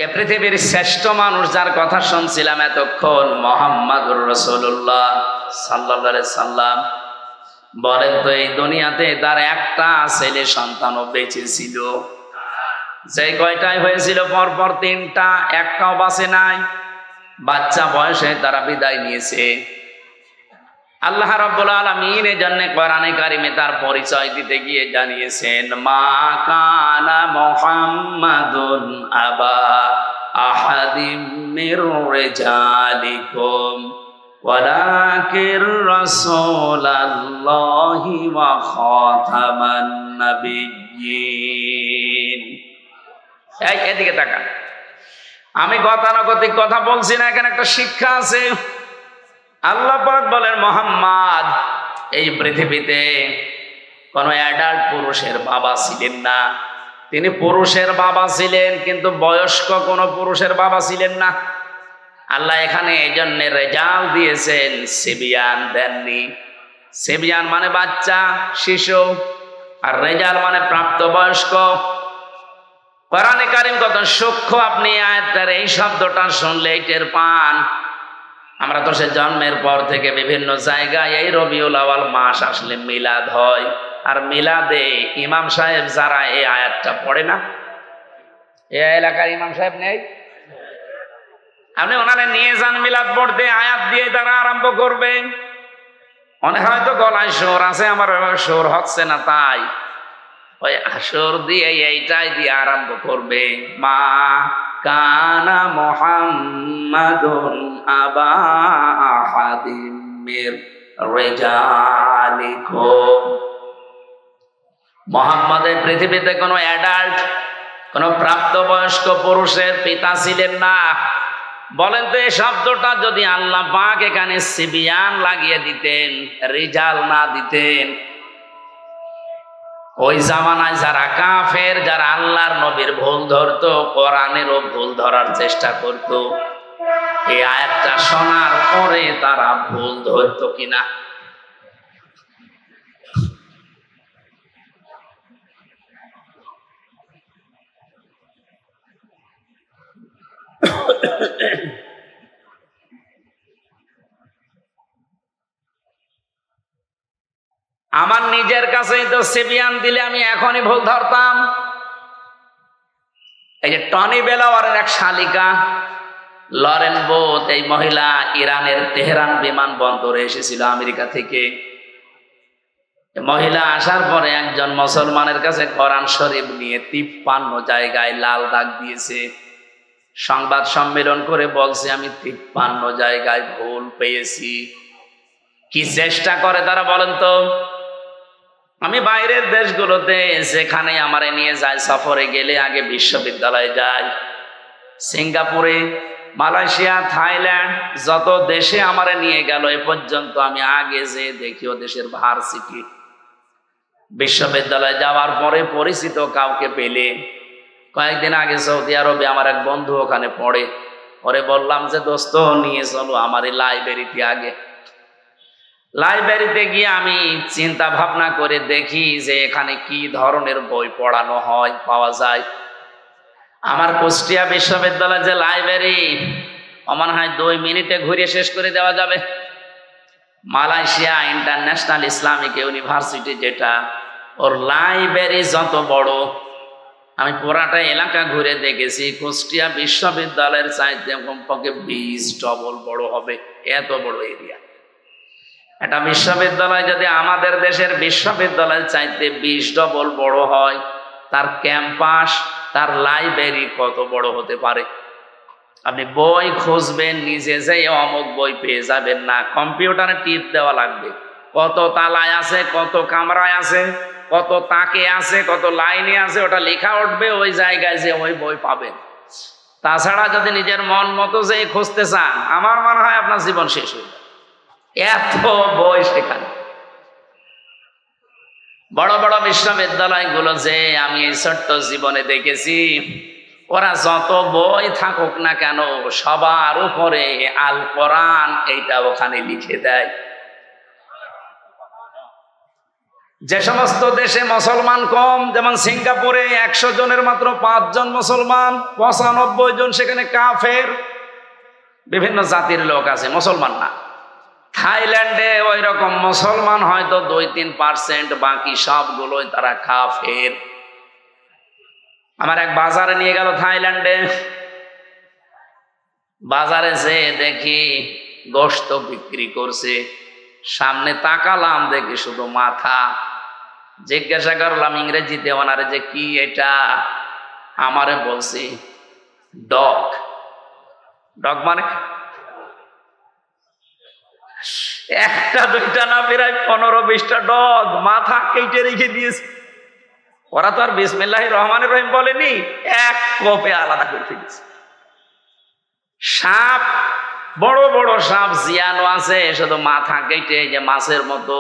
এ পৃথিবীর শ্রেষ্ঠ মানুষ যার কথা শুনছিলাম এতক্ষণ, মুহাম্মাদুর রাসূলুল্লাহ সাল্লাল্লাহু আলাইহি সাল্লাম। বলেন তো এই দুনিয়াতে তার একটা ছেলে সন্তানও বেঁচে ছিল? যে কয়টাই হয়েছিল পরপর তিনটা, একটাও বাঁচে নাই। বাচ্চা বয়সে তারা বিদায় নিয়েছে। আল্লাহ রাব্বুল আলামিন এজন্য কোরআনে কারিমে তার পরিচয় দিতে গিয়ে জানিয়েছেন, মা কানা মুহাম্মাদুন আবা আহাদিম মির রিজালিকুম ওয়ালাকির রাসূলুল্লাহি ওয়া খাতামান নাবিয়্যিন। এই এদিকে তাকান, আমি গতানুগতিক কথা বলছি না, এখানে একটা শিক্ষা আছে। আল্লাহ পাক বলেন, মুহাম্মদ এই পৃথিবীতে কোন অ্যাডাল্ট পুরুষের বাবা ছিলেন না। তিনি পুরুষের বাবা ছিলেন, কিন্তু বয়স্ক কোন পুরুষের বাবা ছিলেন না। আল্লাহ এখানে এই জন্য রেজাল দিয়েছেন, সিবিয়ান দেননি। সিবিয়ান মানে বাচ্চা, শিশু, আর রেজাল মানে প্রাপ্তবয়স্ক। কোরআনে কারিম কত সূক্ষ্ম, আপনি আয়াতের এই শব্দটা শুনলে টের পান। আমরা তো সে জন্মের পর থেকে বিভিন্ন জায়গায় এই রবিউল আউয়াল মাস আসলে মিলাদ হয়, আর মিলাদে ইমাম সাহেব যারা এই আয়াতটা পড়ে না, এই এলাকার ইমাম সাহেব নেই, আপনি ওনারে নিয়ে যান মিলাদ পড়তে, আয়াত দিয়ে তারা আরম্ভ করবে। অনেক হয়তো গলায় সুর আছে, আমার সুর হচ্ছে না, তাই ওই আসর দিয়ে এইটাই দিয়ে আরম্ভ করবে, মা কানা মুহাম্মাদুন আবা আহাদিম মির রিজালিকুম। মুহাম্মদের পৃথিবীতে কোনো অ্যাডাল্ট, কোনো প্রাপ্তবয়স্ক পুরুষের পিতা ছিলেন না। বলেন তো এই শব্দটা যদি আল্লাহ পাক এখানে সিবিয়ান লাগিয়ে দিতেন, রিজাল না দিতেন, ওই জামানায় যারা কাফের, যারা আল্লাহর নবীর ভুল ধরতো, কোরআনেরও ভুল ধরার চেষ্টা করত, এই আয়াতটা শোনার পরে তারা ভুল ধরতো কিনা? আমার নিজের কাছেই তো সিবিয়ান দিলে আমি এখনই ভুল ধরতাম। এই যে টনি বেলাওয়ারের এক শালিকা লরেন বোথ, এই মহিলা ইরানের তেহরান বিমানবন্দরে এসেছিল আমেরিকা থেকে। মহিলা আসার পরে একজন মুসলমানের কাছে কোরআন শরীফ নিয়ে 53 জায়গায় লাল দাগ দিয়েছে। সংবাদ সম্মেলন করে বলছে, আমি 53 জায়গায় ভুল পেয়েছি। কি চেষ্টা করে তারা বলেন তো? আমি বাইরের দেশগুলোতে যেখানে আমারে নিয়ে যায়, সফরে গেলে আগে বিশ্ববিদ্যালয়ে যাই, সিঙ্গাপুরে, মালয়েশিয়া, থাইল্যান্ড, যত দেশে আমারে নিয়ে গেল এ পর্যন্ত আমি আগে যে দেখি ও দেশের ভার্সিটি, বিশ্ববিদ্যালয়ে যাওয়ার পরে পরিচিত কাউকে পেলে, কয়েকদিন আগে সৌদি আরবে আমার এক বন্ধু ওখানে পড়ে, ওরে বললাম যে দোস্ত নিয়ে চলো আমার এই লাইব্রেরিতে। আগে লাইব্রেরিতে গিয়ে আমি চিন্তা ভাবনা করে দেখি যে এখানে কি ধরনের বই পড়ানো হয়, পাওয়া যায়। আমার কুষ্টিয়া বিশ্ববিদ্যালয়ের যে লাইব্রেরি, আমার হয় 2 মিনিটে ঘুরে শেষ করে দেওয়া যাবে। মালয়েশিয়া ইন্টারন্যাশনাল ইসলামিক ইউনিভার্সিটি, যেটা, ওর লাইব্রেরি যত বড়, আমি পুরাটা এলাকা ঘুরে দেখেছি, কুষ্টিয়া বিশ্ববিদ্যালয়ের চাইতে কমপক্ষে 20 ডবল বড় হবে, এত বড় এরিয়া। একটা বিশ্ববিদ্যালয় যদি আমাদের দেশের বিশ্ববিদ্যালয়ের চাইতে 20 ডবল বড় হয়, তার ক্যাম্পাস, তার লাইব্রেরি কত বড় হতে পারে? আপনি বই খুঁজবেন, নিজে যেয়ে অমুক বই পেয়ে যাবেন না, কম্পিউটারে টিপ দেওয়া লাগবে, কত তালায় আছে, কত কামরায় আছে, কত তাকে আছে, কত লাইনে আছে, ওটা লেখা উঠবে, ওই জায়গায় যে ওই বই পাবেন। তাছাড়া যদি নিজের মন মতো যে খুঁজতে চান, আমার মনে হয় আপনার জীবন শেষ হয়ে যাবে, এত বই সেখানে। বড় বড় বিশ্ববিদ্যালয়গুলো যে আমি এই ছোট্ট জীবনে দেখেছি, ওরা যত বই থাকুক না কেন, সবার উপরে আল কোরআন এইটা ওখানে লিখে দেয়। যে সমস্ত দেশে মুসলমান কম, যেমন সিঙ্গাপুরে 100 জনের মাত্র 5 জন মুসলমান, 95 জন সেখানে কাফের, বিভিন্ন জাতির লোক আছে, মুসলমান না। থাইল্যান্ডে ওই রকম মুসলমান হয়তো 2-3%, বাকি সবগুলোই তারা কাফের। আমার এক বাজারে নিয়ে গেল থাইল্যান্ডে, বাজারে যে দেখি গোশত বিক্রি করছে, সামনে তাকালাম দেখি শুধু মাথা। জিজ্ঞাসা করলাম ইংরেজিতে ওনারে যে কি এটা, আমারে বলছি ডগ। ডগ মানে একটা দুইটা না, প্রায় 15-20টা ডগ মাথা কেটে রেখে দিয়েছে। ওরা তো আর বিসমিল্লাহির রহমানির রহিম বলেনি, এক কোপে আলাদা করে ফেলেছে। সাপ, বড় বড় সাপ জিয়ানো আছে, শুধু মাথা কেটে যে মাছের মতো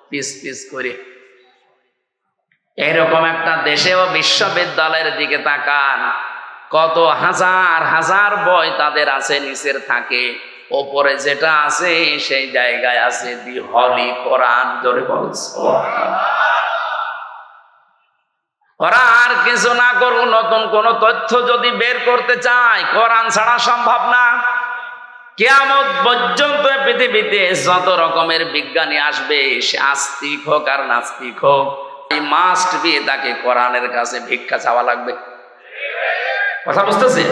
পিস পিস করে। এরকম একটা দেশেও বিশ্ববিদ্যালয়ের দিকে তাকান, কত হাজার হাজার বই তাদের আছে, নিচের থাকে, ওপরে যেটা আছে সেই জায়গায় আছে দি হলি কোরআন। জোরে বলছে ওরা আর কিছু না করুক, নতুন কোন তথ্য যদি বের করতে চায় কোরআন ছাড়া সম্ভব না। কিয়ামত পর্যন্ত পৃথিবীতে যত রকমের বিজ্ঞানী আসবে, সে আস্তিক হোক আর নাস্তিক হোক, মাস্ট বি তাকে কোরআনের কাছে ভিক্ষা চাওয়া লাগবে। কথা বুঝতেছি?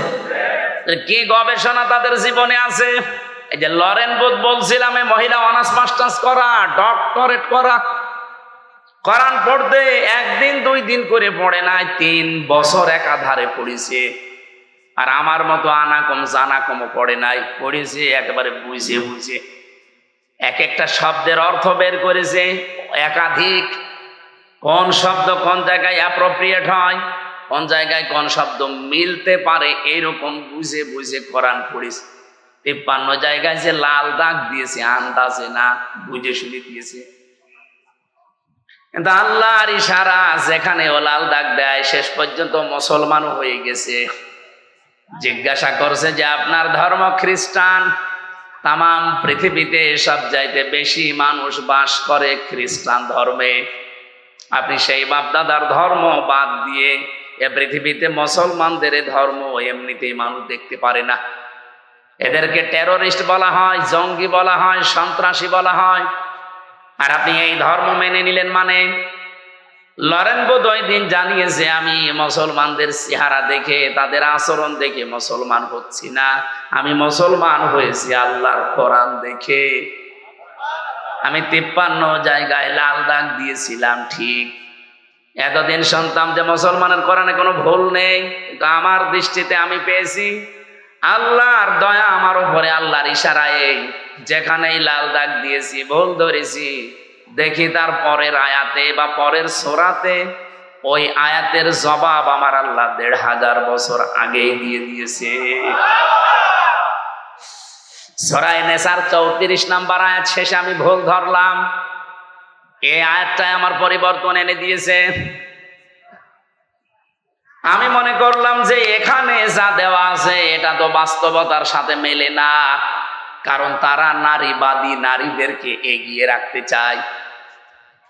কি গবেষণা তাদের জীবনে আছে। এই যে লরেন বুথ বলছিলাম, এই মহিলা অনার্স মাস্টার্স করা, ডক্টরেট করা, কোরআন পড়তে 1 দিন 2 দিন করে পড়ে নাই, 3 বছর একাধারে পড়েছে। আর আমার মতো আনাকম জানাকমও পড়ে নাই, পড়েছে একেবারে বুঝে বুঝে। এক একটা শব্দের অর্থ বের করেছে, একাধিক, কোন শব্দ কোন জায়গায় অ্যাপ্রোপ্রিয়েট হয়, কোন জায়গায় কোন শব্দ মিলতে পারে, এইরকম বুঝে বুঝে কোরআন পড়েছে। 53 জায়গায় যে লাল দাগ দিয়েছে, আন্দাজে না, বুঝে শুনে দিয়েছে। কিন্তু আল্লাহর ইশারা, যেখানে ও লাল দাগ দেয় শেষ পর্যন্ত মুসলমানও হয়ে গেছে। জিজ্ঞাসা করছে যে আপনার ধর্ম খ্রিস্টান, তাম পৃথিবীতে সব চাইতে বেশি মানুষ বাস করে খ্রিস্টান ধর্মে, আপনি সেই বাপদাদার ধর্ম বাদ দিয়ে এ পৃথিবীতে মুসলমানদের ধর্ম এমনিতেই মানুষ দেখতে পারে না। এদেরকে টেরোরিস্ট বলা হয়, জঙ্গি বলা হয়, সন্ত্রাসী বলা হয়। আর আপনি এই ধর্ম মেনে নিলেন মানে? লরেন বুথ ওই দিন জানিয়েছে, আমি মুসলমানদের চেহারা দেখে, তাদের আচরণ দেখে মুসলমান হচ্ছি না, আমি মুসলমান হয়েছি আল্লাহর কোরআন দেখে। আমি 53 জায়গায় লাল দাগ দিয়েছিলাম ঠিক, এতদিন শুনতাম যে মুসলমানের কোরআনে কোনো ভুল নেই, কিন্তু আমার দৃষ্টিতে আমি পেয়েছি আল্লাহর দয়া আমার উপরে, আল্লাহর ইশারায় যেখানেই লাল দাগ দিয়েছি, ভুল ধরেছি, দেখি তার পরের আয়াতে বা পরের সূরাতে ওই আয়াতের জবাব আমার আল্লাহ 1500 বছর আগেই দিয়ে দিয়েছে। সূরা নিসার 34 নম্বর আয়াত শেষে আমি ভুল ধরলাম, এই আয়াতটাই আমার পরিবর্তন এনে দিয়েছে। আমি মনে করলাম যে এখানে যা দেওয়া আছে এটা তো বাস্তবতার সাথে মেলে না, কারণ তারা নারীবাদী, নারীদেরকে এগিয়ে রাখতে চায়।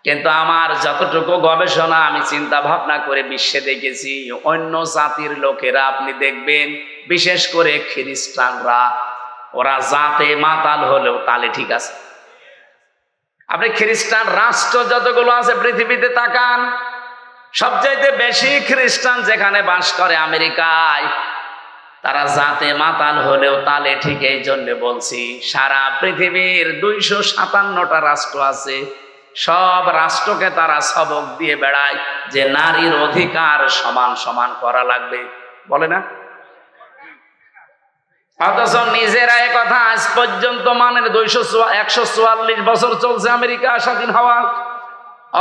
কিন্তু আমার যতটুকু গবেষণা, আমি চিন্তা ভাবনা করে বিশ্বে দেখেছি, অন্য জাতির লোকেরা আপনি দেখবেন, বিশেষ করে খ্রিস্টানরা, ওরা জাতে মাতাল হলেও তালে ঠিক আছে। আপনি খ্রিস্টান রাষ্ট্র যতগুলো আছে পৃথিবীতে তাকান, সবচাইতে বেশি খ্রিস্টান যেখানে বাস করে আমেরিকায়, তারা জাতে মাতাল হলেও তালে ঠিক। এই জন্য বলছি, সারা পৃথিবীর 257টা রাষ্ট্র আছে, সব রাষ্ট্রকে তারা সবক দিয়ে বেড়ায় যে নারীর অধিকার সমান সমান করা লাগবে, বলে না? অথচ নিজেরা একথা আজ পর্যন্ত মানেন। 144 বছর চলছে আমেরিকা স্বাধীন হওয়া,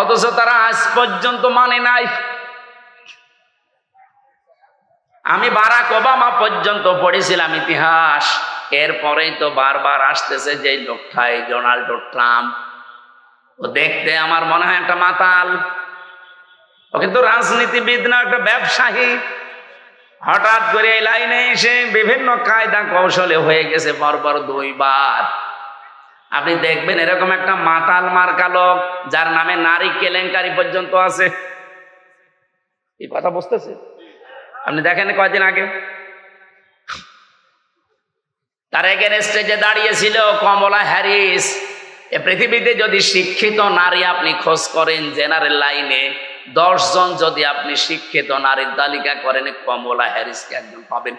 অথচ তারা আজ পর্যন্ত মানে নাই। আমি বারাক ওবামা পর্যন্ত পড়েছিলাম ইতিহাস, এরপরেই তো বারবার আসতেছে যে লোকটা, এই ডোনাল্ড ট্রাম্প। ও দেখতে আমার মনে হয় একটা মাতাল, ও কিন্তু রাজনীতিবিদ না, একটা ব্যবসায়ী। হঠাৎ করে এই লাইনে এসে বিভিন্ন কায়দা কৌশলে হয়ে গেছে পরপর 2 বার। আপনি দেখবেন এরকম একটা মাতাল মার্কা লোক যার নামে নারী কেলেঙ্কারি পর্যন্ত আছে। এই কথা বুঝতেছে? আপনি দেখেন কয়দিন আগে তার এগেনস্টে যে দাঁড়িয়েছিল কমলা হ্যারিস। এ পৃথিবীতে যদি শিক্ষিত নারী আপনি খোঁজ করেন জেনারেল লাইনে, 10 জন যদি আপনি শিক্ষিত নারীর তালিকা করেন, কমলা হ্যারিসকে একজন পাবেন।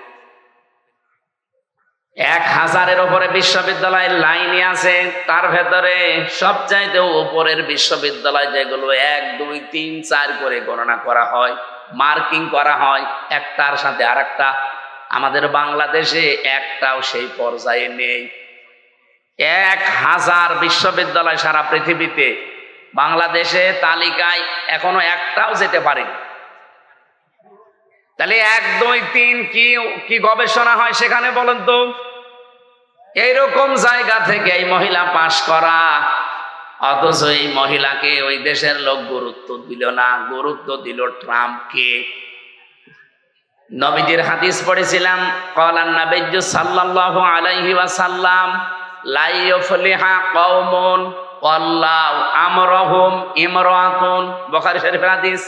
1000-এর উপরে বিশ্ববিদ্যালয়ের লাইনে আছে, তার ভেতরে সবচাইতে উপরের বিশ্ববিদ্যালয় যেগুলো 1, 2, 3, 4 করে গণনা করা হয়, মার্কিং করা হয় একটার সাথে আরেকটা। আমাদের বাংলাদেশে একটাও সেই পর্যায়ে নেই। 1000 বিশ্ববিদ্যালয় সারা পৃথিবীতে, বাংলাদেশে তালিকায় এখনো একটাও যেতে পারেনি। তাহলে 1, 2, 3 কি গবেষণা হয় সেখানে বলেন তো? এইরকম জায়গা থেকে এই মহিলা পাশ করা, অথচ এই মহিলাকে ওই দেশের লোক গুরুত্ব দিল না, গুরুত্ব দিল ট্রাম্পকে। নবীজির হাদিস পড়েছিলাম, ক্বালান নাবিয়্যু সাল্লাল্লাহু আলাইহি ওয়াসাল্লাম লা ইউফলিহা কওমুন আল্লাহু আমরহুম ইমরাতুন, বুখারী শরীফের হাদিস।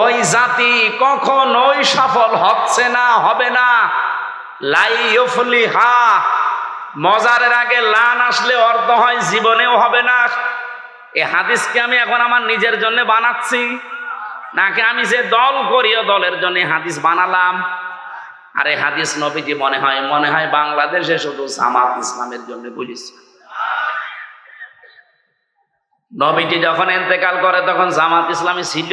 ওই জাতি কখনোই সফল হচ্ছে না, হবে না। লা ইউফলিহা, মজারের আগে লান আসলে অর্থ হয় জীবনেও হবে না। এই হাদিসকে আমি এখন আমার নিজের জন্য বানাচ্ছি নাকি আমি যে দল করি ও দলের জন্য হাদিস বানালাম? আর এই হাদিস নবীজি মনে হয় বাংলাদেশে শুধু জামাত ইসলামের জন্য বলেছে। নবীজি যখন ইন্তেকাল করে তখন জামাত ইসলামী ছিল।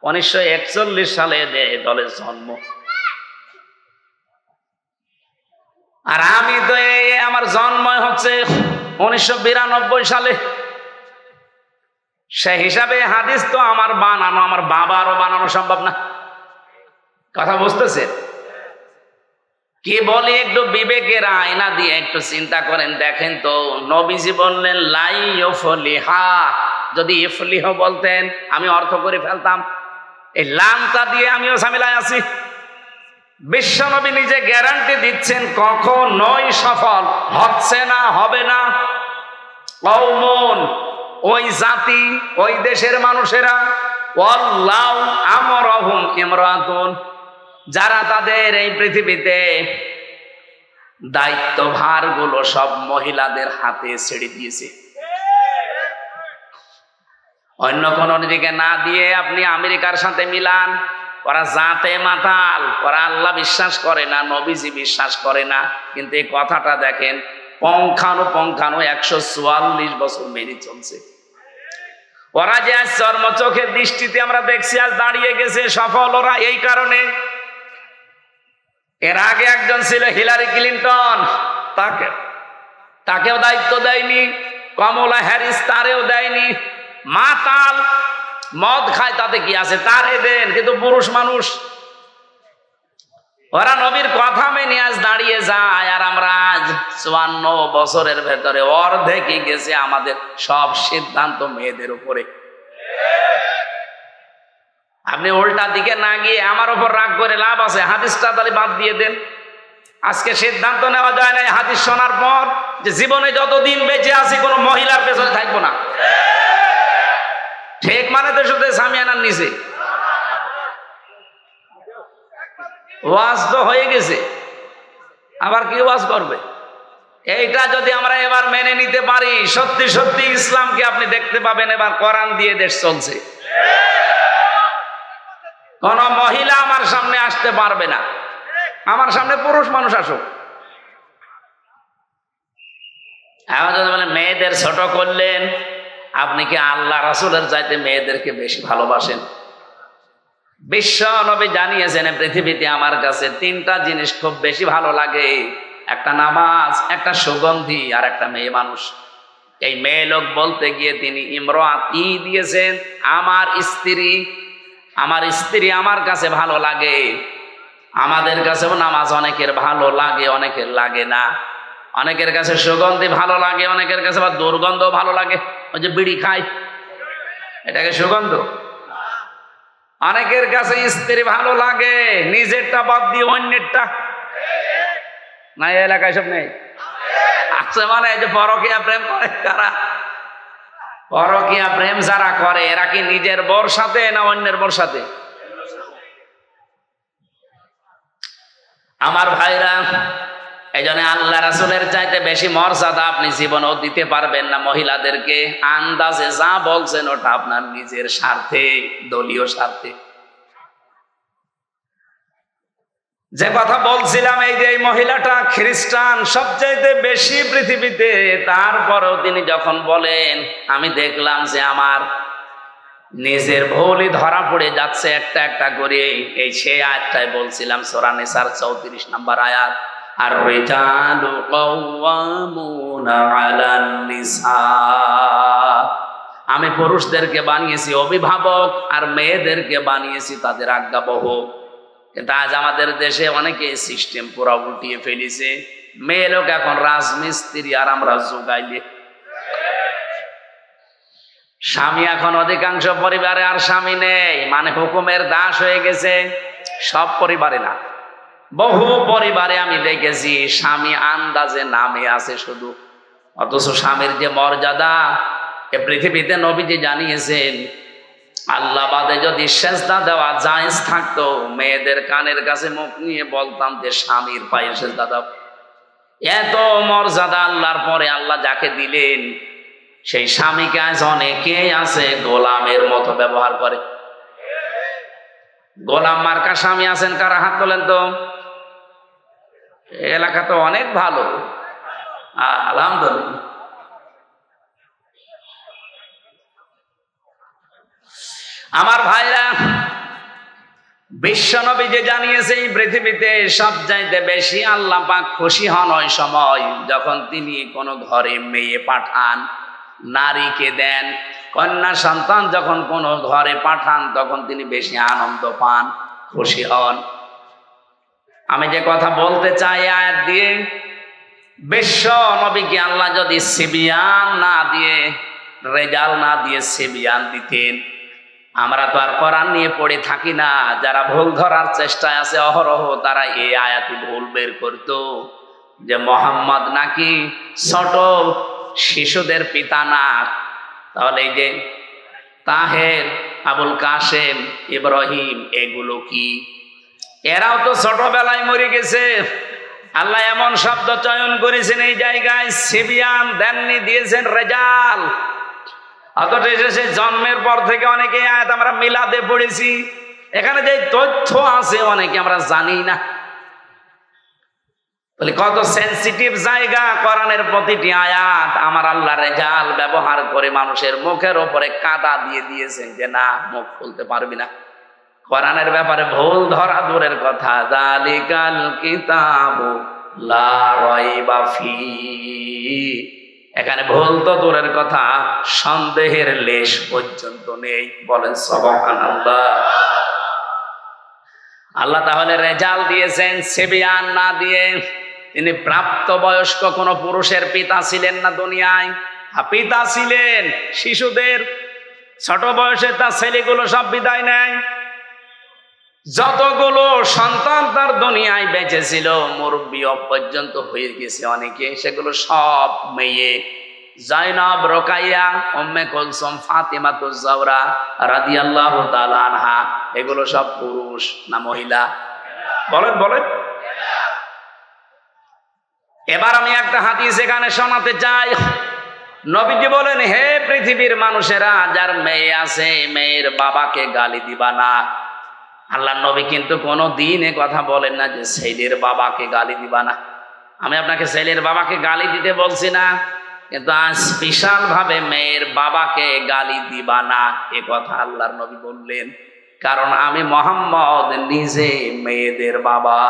1941 সালে দলের জন্ম। আর আমি তো আমার জন্ম হচ্ছে 1992 সালে। সে হিসাবে হাদিস তো আমার বানানো, আমার বাবারও বানানো সম্ভব না। কথা বুঝতেছে? কি বলি, একটু বিবেকের আয়না দিয়ে একটু চিন্তা করেন, দেখেন তো। নবীজি বললেন লাই ইফলিহা, যদি ইফলিহ বলতেন আমি অর্থ করে ফেলতাম। এই লামটা দিয়ে আমিও ঝামেলায় আছি। বিশ্ব নবী নিজে গ্যারান্টি দিচ্ছেন কখনোই সফল হচ্ছে না, হবে না। কওমুন, ওই জাতি, ওই দেশের মানুষেরা, আল্লাহু আমরহুম ইমরাতুন, যারা তাদের এই পৃথিবীতে দায়িত্বভার গুলো সব মহিলাদের হাতে ছেড়ে দিয়েছে। অন্য কোন দিকে না দিয়ে আপনি আমেরিকার সাথে মিলান, ওরা জাতে মাতাল, ওরা আল্লাহ বিশ্বাস করে না, নবীজি বিশ্বাস করে না। কিন্তু এই কথাটা দেখেন পঙ্খানু 144 বছর মেনে চলছে। ওরা যে আজ চর্ম চোখের দৃষ্টিতে আমরা দেখছি আজ দাঁড়িয়ে গেছে সফল, ওরা এই কারণে। এর আগে একজন ছিল হিলারি ক্লিনটন, তাকেও দায়িত্ব দেয়নি। কমলা হ্যারিস, তারেও দেয়নি। মাতাল, মদ খায়, তাতে কি আছে, তারে দেন, কিন্তু পুরুষ মানুষ। ওরা নবীর কথা মেনে আজ দাঁড়িয়ে যায়, আর আমরা আজ 54 বছরের ভেতরে অর্ধেকই গেছে আমাদের সব সিদ্ধান্ত মেয়েদের উপরে। আপনি উল্টা দিকে না গিয়ে আমার উপর রাগ করে লাভ আছে? হাদিসটা তাহলে বাদ দিয়ে দেন। আজকে সিদ্ধান্ত নেওয়া যায় না হাদিস শোনার পর যে জীবনে যতদিন বেঁচে আছি কোনো মহিলার পেছনে থাকবো না। ঠিক মানে তো শুধু সামিয়ানার নিচে ওয়াজ তো হয়ে গেছে, আবার কি ওয়াজ করবে? এইটা যদি আমরা এবার মেনে নিতে পারি, সত্যি সত্যি ইসলামকে আপনি দেখতে পাবেন এবার কোরআন দিয়ে দেশ চলছে। কোন মহিলা আমার সামনে আসতে পারবে না, আমার সামনে পুরুষ মানুষ আসুক। এখন যদি বলেন মেয়েদের ছোট করলেন, আপনি কি আল্লাহ রাসূলের চাইতে মেয়েদেরকে বেশি ভালোবাসেন? বিশ্ব নবী জানিয়েছেন পৃথিবীতে আমার কাছে 3টা জিনিস খুব বেশি ভালো লাগে, একটা নামাজ, একটা সুগন্ধি, আর একটা মেয়ে মানুষ। এই মেয়ে লোক বলতে গিয়ে তিনি ইমরাতি দিয়েছেন, আমার স্ত্রী। আমার স্ত্রী আমার কাছে ভালো লাগে। আমাদের কাছেও নামাজ অনেকের ভালো লাগে, অনেকের লাগে না। অনেকের কাছে সুগন্ধি ভালো লাগে, অনেকের কাছে আবার দুর্গন্ধ ভালো লাগে। ওই যে বিড়ি খায়, এটাকে সুগন্ধ। অনেকের কাছে স্ত্রী ভালো লাগে, নিজেরটা বাদ দিয়ে অন্যেরটা। না, এই এলাকায় সব নেই। থাকছে মানে এই যে পরকীয়া প্রেম করে কারা, পরকীয়া প্রেম যারা করে এরা কি নিজের বর সাথে না অন্যের বর সাথে? আমার ভাইরা, এই জন্য আল্লাহ রাসূলের চাইতে বেশি মর্যাদা আপনি জীবনেও দিতে পারবেন না মহিলাদেরকে। আন্দাজে যা বলছেন ওটা আপনার নিজের স্বার্থে, দলীয় স্বার্থে। যে কথা বলছিলাম, এই যে এই মহিলাটা খ্রিস্টান সবচাইতে বেশি পৃথিবীতে, তারপরেও তিনি যখন বলেন আমি দেখলাম যে আমার নিজের ভুলই ধরা পড়ে যাচ্ছে একটা একটা করে, এই সেই আয়াতটাই বলছিলাম সূরা নিসার 34 নম্বর আয়াত, আর রিজালু কাওয়ামুনা আলান নিসা। আমি পুরুষদেরকে বানিয়েছি অভিভাবক আর মেয়েদেরকে বানিয়েছি তাদের আজ্ঞাবহ। কিন্তু আজ আমাদের দেশে অনেকে সিস্টেম পুরো উল্টিয়ে ফেলেছে, মেয়ে লোক এখন রাজমিস্ত্রি আর আমরা যোগাইলে। স্বামী এখন অধিকাংশ পরিবারে আর স্বামী নেই, মানে হুকুমের দাস হয়ে গেছে। সব পরিবারে না, বহু পরিবারে আমি দেখেছি স্বামী আন্দাজে নামে আছে শুধু, অথচ স্বামীর যে মর্যাদা এ পৃথিবীতে নবীজি জানিয়েছেন। আল্লাহ বাদে যদি সেজদা দেওয়া জায়েজ থাকতো, মেয়েদের কানের কাছে মুখ নিয়ে বলতাম যে স্বামীর পায়ে সেজদা দাও। এত মর্যাদা আল্লাহর পরে আল্লাহ যাকে দিলেন, সেই স্বামীকে আজ অনেকেই আছে গোলামের মতো ব্যবহার করে। গোলাম মার্কা স্বামী আছেন কারা? হাত তোলেন তো। এলাকা তো অনেক ভালো, আলহামদুলিল্লাহ। আমার ভাইরা, বিশ্বনবী যে জানিয়েছে এই পৃথিবীতে সবচাইতে বেশি আল্লাহ পাক খুশি হন ওই সময় যখন তিনি কোনো ঘরে মেয়ে পাঠান, নারীকে দেন, কন্যা সন্তান যখন কোনো ঘরে পাঠান তখন তিনি বেশি আনন্দ পান, খুশি হন। আমি যে কথা বলতে চাই আয়াত দিয়ে, বিশ্ব নবীকে আল্লাহ যদি সিবিয়ান না দিয়ে, রেজাল না দিয়ে সিবিয়ান দিতেন, আমরা তো আর কোরআন নিয়ে পড়ে থাকি না। যারা ভুল ধরার চেষ্টায় আছে অহরহ, তারা এই আয়াতি ভুল বের করতো যে মোহাম্মদ নাকি ছোট শিশুদের পিতা না। তাহলে এই যে তাহের, আবুল কাসেম, ইব্রাহিম, এগুলো কি? এরাও তো ছোটবেলায় মরে গেছে। আল্লাহ এমন শব্দ চয়ন করেছেন এই জায়গায়, সিবিয়ান দেননি, দিয়েছেন রেজাল। অথচ এসেছে জন্মের পর থেকে অনেকে আয়াত আমরা মিলাদে পড়েছি, এখানে যে তথ্য আছে অনেকে আমরা জানি না। বলে কত সেনসিটিভ জায়গা কোরআনের প্রতিটি আয়াত আমার আল্লাহ রেজাল ব্যবহার করে মানুষের মুখের ওপরে কাদা দিয়ে দিয়েছেন যে না, মুখ খুলতে পারবি না। কোরআনের ব্যাপারে ভুল ধরা দূরের কথা, যালিকাল কিতাবু লা রাইবা ফীহি, এখানে ভুল তো দূরের কথা, সন্দেহের লেশ পর্যন্ত নেই। বলেন সুবহানাল্লাহ। আল্লাহ তাহলে রেজাল দিয়েছেন সিবিয়ান না দিয়ে। তিনি প্রাপ্ত বয়স্ক কোন পুরুষের পিতা ছিলেন না দুনিয়ায়, পিতা ছিলেন শিশুদের। ছোট বয়সে তার ছেলেগুলো সব বিদায় নেয়। যতগুলো সন্তান তার দুনিয়ায় বেঁচে ছিল, মুরব্বী পর্যন্ত হয়ে গেছে অনেকে, সেগুলো সব মেয়ে। জাইনাব, রোকাইয়া, উম্মে কুলসুম, ফাতিমাতুজ জাহরা রাদিয়াল্লাহু তাআলা আনহা, এগুলো সব পুরুষ না মহিলা? বলেন বলেন। এবার আমি একটা হাদিস এখানে শোনাতে চাই। নবীজি বলেন, হে পৃথিবীর মানুষেরা, যার মেয়ে আছে মেয়ের বাবাকে গালি দিবা না। আল্লাহ নবী কিন্তু কোনো দিন এ কথা বলেন না যে ছেলের বাবাকে গালি দিবা না। আমি আপনাকে ছেলের বাবাকে গালি দিতে বলছি না, কিন্তু স্পেশাল ভাবে মেয়ের বাবাকে গালি দিবা না এ কথা আল্লাহর নবী বললেন। কারণ আমি মুহাম্মদ নিজে মেয়েদের বাবা।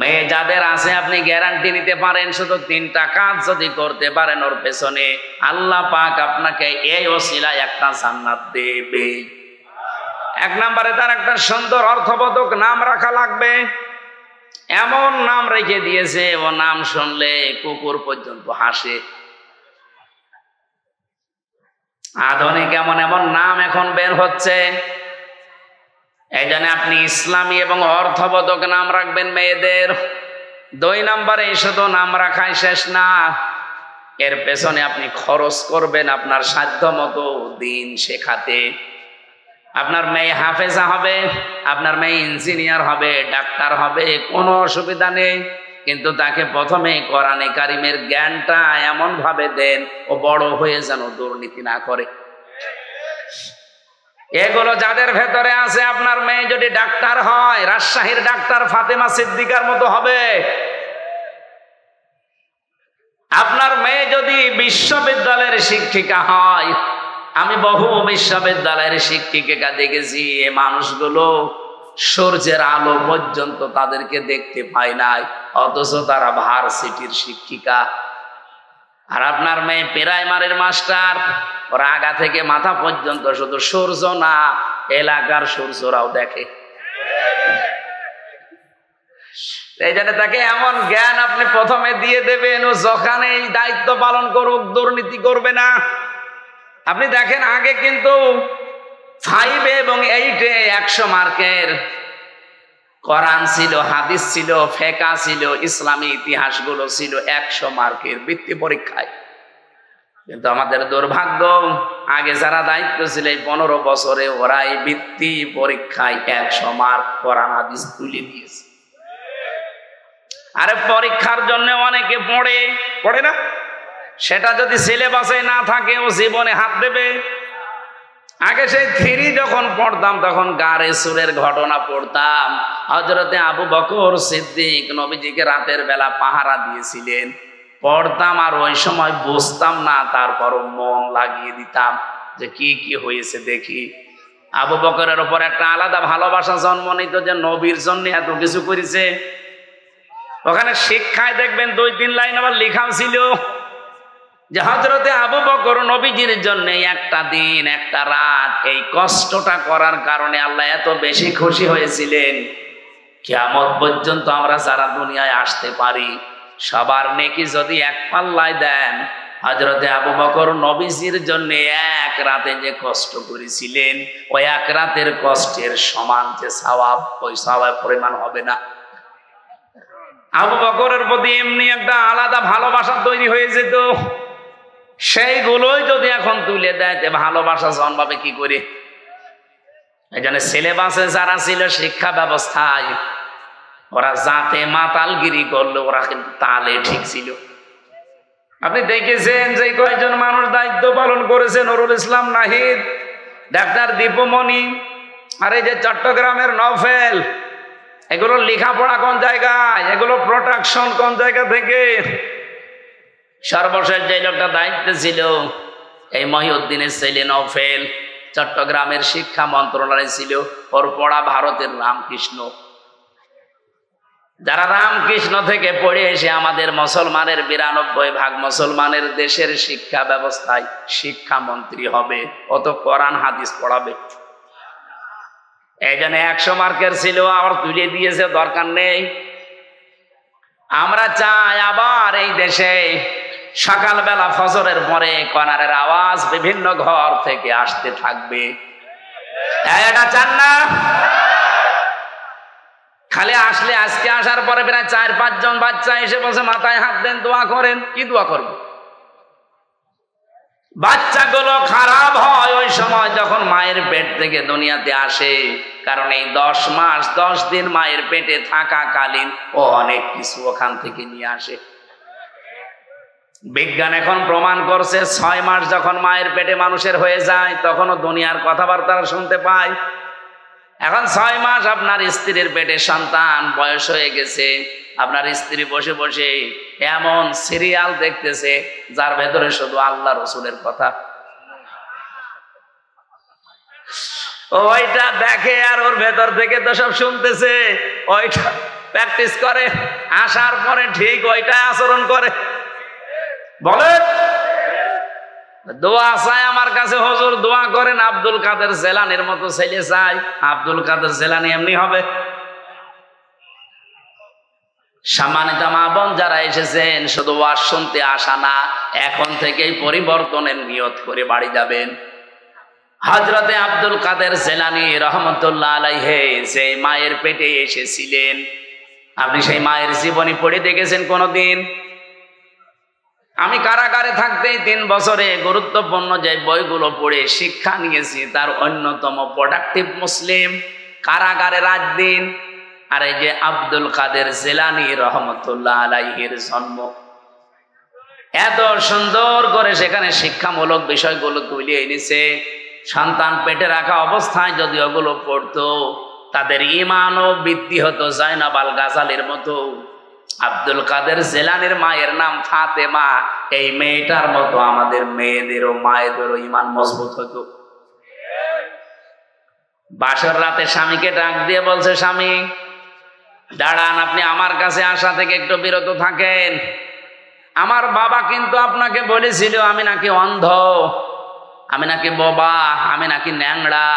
মেয়ে যাদের আছে আপনি গ্যারান্টি নিতে পারেন, শুধু 3টা কাজ যদি করতে পারেন ওর পেছনে, আল্লাহ পাক আপনাকে এই ওসিলায় একটা জান্নাত দেবে। 1 নম্বরে তার একটা সুন্দর অর্থবোধক নাম রাখা লাগবে। এমন নাম রেখে দিয়েছে ও নাম শুনলে কুকুর পর্যন্ত হাসে। আধুনিক এমন এমন নাম এখন বের হচ্ছে। এই জন্য আপনি ইসলামী এবং অর্থবোধক নাম রাখবেন মেয়েদের। 2 নম্বরে শুধু নাম রাখাই শেষ না, এর পেছনে আপনি খরচ করবেন আপনার সাধ্য মতো দিন শেখাতে। আপনার মেয়ে হাফেজা হবে, আপনার মেয়ে ইঞ্জিনিয়ার হবে, ডাক্তার হবে, কোনো অসুবিধা নেই, কিন্তু তাকে প্রথমে কোরআনে কারিমের জ্ঞানটা এমন ভাবে দেন ও বড় হয়ে যেন দুর্নীতি না করে। এগুলো যাদের ভেতরে আছে, আপনার মেয়ে যদি ডাক্তার হয়, রাজশাহীর ডাক্তার ফাতেমা সিদ্দিকার মতো হবে। আপনার মেয়ে যদি বিশ্ববিদ্যালয়ের শিক্ষিকা হয়, আমি বহু বিশ্ববিদ্যালয়ের শিক্ষিকা দেখেছি, এই মানুষগুলো সূর্যের আলো পর্যন্ত তাদেরকে দেখতে পায় নাই, অথচ তারা ভার্সিটির শিক্ষিকা। আর আপনার মেয়ে প্রাইমারির মাস্টার, ওরা আগা থেকে মাথা পর্যন্ত শুধু সূর্য না, এলাকার সূর্যরাও দেখে। এই জন্য তাকে এমন জ্ঞান আপনি প্রথমে দিয়ে দেবেন, ও যখন এই দায়িত্ব পালন করুক দুর্নীতি করবে না। আপনি দেখেন আগে কিন্তু 5 এবং 8-এ 100 মার্কের কোরআন ছিল, হাদিস ছিল, ফিকহ ছিল, ইসলামী ইতিহাসগুলো ছিল 100 মার্কের বৃত্তি পরীক্ষায়। কিন্তু আমাদের দুর্ভাগ্য, আগে যারা দায়িত্ব ছিল এই 15 বছরে ওরা এই বৃত্তি পরীক্ষায় 100 মার্ক কোরআন হাদিস তুলে দিয়েছে। আরে পরীক্ষার জন্য অনেকে পড়ে না, সেটা যদি সিলেবাসে না থাকে ও জীবনে হাত দেবে। আগে সেই 3 যখন পড়তাম তখন গারে সুরের ঘটনা পড়তাম। হযরতে আবু বকর সিদ্দিক নবীজিকে রাতের বেলা পাহারা দিয়েছিলেন, পড়তাম আর ওই সময় বুঝতাম না, তারপরও মন লাগিয়ে দিতাম যে কি কি হয়েছে দেখি। আবু বকরের উপর একটা আলাদা ভালোবাসা জন্ম নিত যে নবীর জন্য এত কিছু করেছে। ওখানে শিক্ষায় দেখবেন 2-3 লাইন আবার লেখাও ছিল যে হযরতে আবু বকর নবীজির জন্য একটা দিন একটা রাত এই কষ্টটা করার কারণে আল্লাহ এত বেশি খুশি হয়েছিলেন, কিয়ামত পর্যন্ত আমরা যারা দুনিয়ায় আসতে পারি সবার নেকি যদি এক পাল্লায় দেন, হযরতে আবু বকর নবীজির জন্য এক রাতে যে কষ্ট করেছিলেন ওই এক রাতের কষ্টের সমান যে সওয়াব, ওই সওয়াব পরিমাণ হবে না। আবু বকরের প্রতি এমনি একটা আলাদা ভালোবাসা তৈরি হয়ে যেত, সেইগুলোই যদি এখন তুলে দেয় ভালোবাসা জন্মাবে কি করে? এই জন্য সিলেবাসে যারা ছিল শিক্ষা ব্যবস্থায়, ওরা যাতে মাতালগিরি করলো ওরা কিন্তু তালে ঠিক ছিল। আপনি দেখেছেন যে কয়েকজন মানুষ দায়িত্ব পালন করেছেন, নুরুল ইসলাম নাহিদ, ডাক্তার দীপুমণি, আর এই যে চট্টগ্রামের নফেল, এগুলো লেখাপড়া কোন জায়গায়, এগুলো প্রোটেকশন কোন জায়গা থেকে? সর্বশেষ যে লোকটা দায়িত্বে ছিল এই মহিউদ্দিনের ছেলে নফেল, চট্টগ্রামের শিক্ষা মন্ত্রণালয় ছিল, ওর পড়া ভারতের রামকৃষ্ণ। যারা রামকৃষ্ণ থেকে পড়ে এসে আমাদের মুসলমানের 92% মুসলমানের দেশের শিক্ষা ব্যবস্থায় শিক্ষামন্ত্রী হবে, অত কোরআন হাদিস পড়াবে। এই জন্য 100 মার্কের ছিল, আবার তুলে দিয়েছে, দরকার নেই। আমরা চাই আবার এই দেশে সকালবেলা ফজরের পরে কনারের আওয়াজ বিভিন্ন ঘর থেকে আসতে থাকবে। এটা চান না? খালি আসলে আজকে আসার পরে প্রায় 4-5 জন বাচ্চা এসে বলছে মাথায় হাত দেন, দোয়া করেন। কি দোয়া করবো? বাচ্চাগুলো খারাপ হয় ওই সময় যখন মায়ের পেট থেকে দুনিয়াতে আসে, কারণ এই 10 মাস 10 দিন মায়ের পেটে থাকাকালীন ও অনেক কিছু ওখান থেকে নিয়ে আসে। বিজ্ঞান এখন প্রমাণ করছে 6 মাস যখন মায়ের পেটে মানুষের হয়ে যায় তখনও দুনিয়ার কথাবার্তা শুনতে পায়। এখন 6 মাস আপনার স্ত্রীর পেটে সন্তান বয়স হয়ে গেছে, আপনার স্ত্রী বসে বসে এমন সিরিয়াল দেখতেছে যার ভেতরে শুধু আল্লাহ রসুলের কথা। ওইটা দেখে আর ওর ভেতর থেকে তো সব শুনতেছে, ওইটা প্র্যাকটিস করে, আসার পরে ঠিক ওইটা আচরণ করে। বলেন দোয়া চাই আমার কাছে, হুজুর দোয়া করেন আব্দুল কাদের জেলানির মতো ছেলে চাই। আব্দুল কাদের জেলানি এমনি হবে? সম্মানিত মা বোন যারা এসেছেন, শুধু ওয়াজ শুনতে আসা না, এখন থেকেই পরিবর্তনের নিয়ত করে বাড়ি যাবেন। হযরতে আব্দুল কাদের জেলানী রহমতুল্লাহ আলাইহি যে মায়ের পেটে এসেছিলেন, আপনি সেই মায়ের জীবনী পড়ে দেখেছেন কোনোদিন? আমি কারাগারে থাকতেই 3 বছরে গুরুত্বপূর্ণ যে বইগুলো পড়ে শিক্ষা নিয়েছি, তার অন্যতম প্রোডাক্টিভ মুসলিম, কারাগারে রাত দিন। আর এই যে আব্দুল কাদের জিলানী রহমতুল্লাহ আলাইহির জন্ম, এত সুন্দর করে সেখানে শিক্ষামূলক বিষয়গুলো তুলে এনেছে। সন্তান পেটে রাখা অবস্থায় যদি ওগুলো পড়তো, তাদের ঈমানও বৃদ্ধি হতো জাইনাব আল গাজালির মতো। আব্দুল কাদের জিলানীর মায়ের নাম ফাতেমা, এই মেয়েটার মতো আমাদের মেয়েদেরও মায়েদেরও ঈমান মজবুত হতো। বাসর রাতে স্বামীকে ডাক দিয়ে বলছে, স্বামী দাঁড়ান, আপনি আমার কাছে আসা থেকে একটু বিরত থাকেন। আমার বাবা কিন্তু আপনাকে বলেছিল আমি নাকি অন্ধ, আমি নাকি বোবা, আমি নাকি ন্যাংড়া।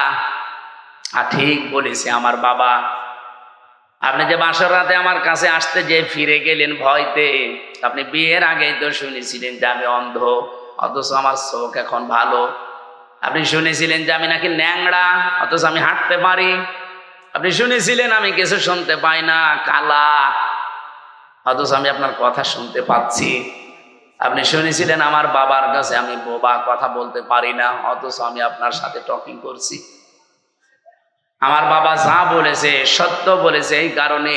আর ঠিক বলেছে আমার বাবা। আপনি যে বাসর রাতে আমার কাছে আসতে যে ফিরে গেলেন ভয়তে, আপনি বিয়ের আগেই তো শুনেছিলেন যে আমি অন্ধ, অথচ আমার চোখ এখন ভালো। আপনি শুনেছিলেন যে আমি নাকি ন্যাংড়া, অথচ আমি হাঁটতে পারি। আপনি শুনেছিলেন আমি কিছু শুনতে পাই না, কালা, অথচ আমি আপনার কথা শুনতে পাচ্ছি। আপনি শুনেছিলেন আমার বাবার কাছে আমি বোবা, কথা বলতে পারি না, অথচ আমি আপনার সাথে টকিং করছি। আমার বাবা যা বলেছে সত্য বলেছে। এই কারণে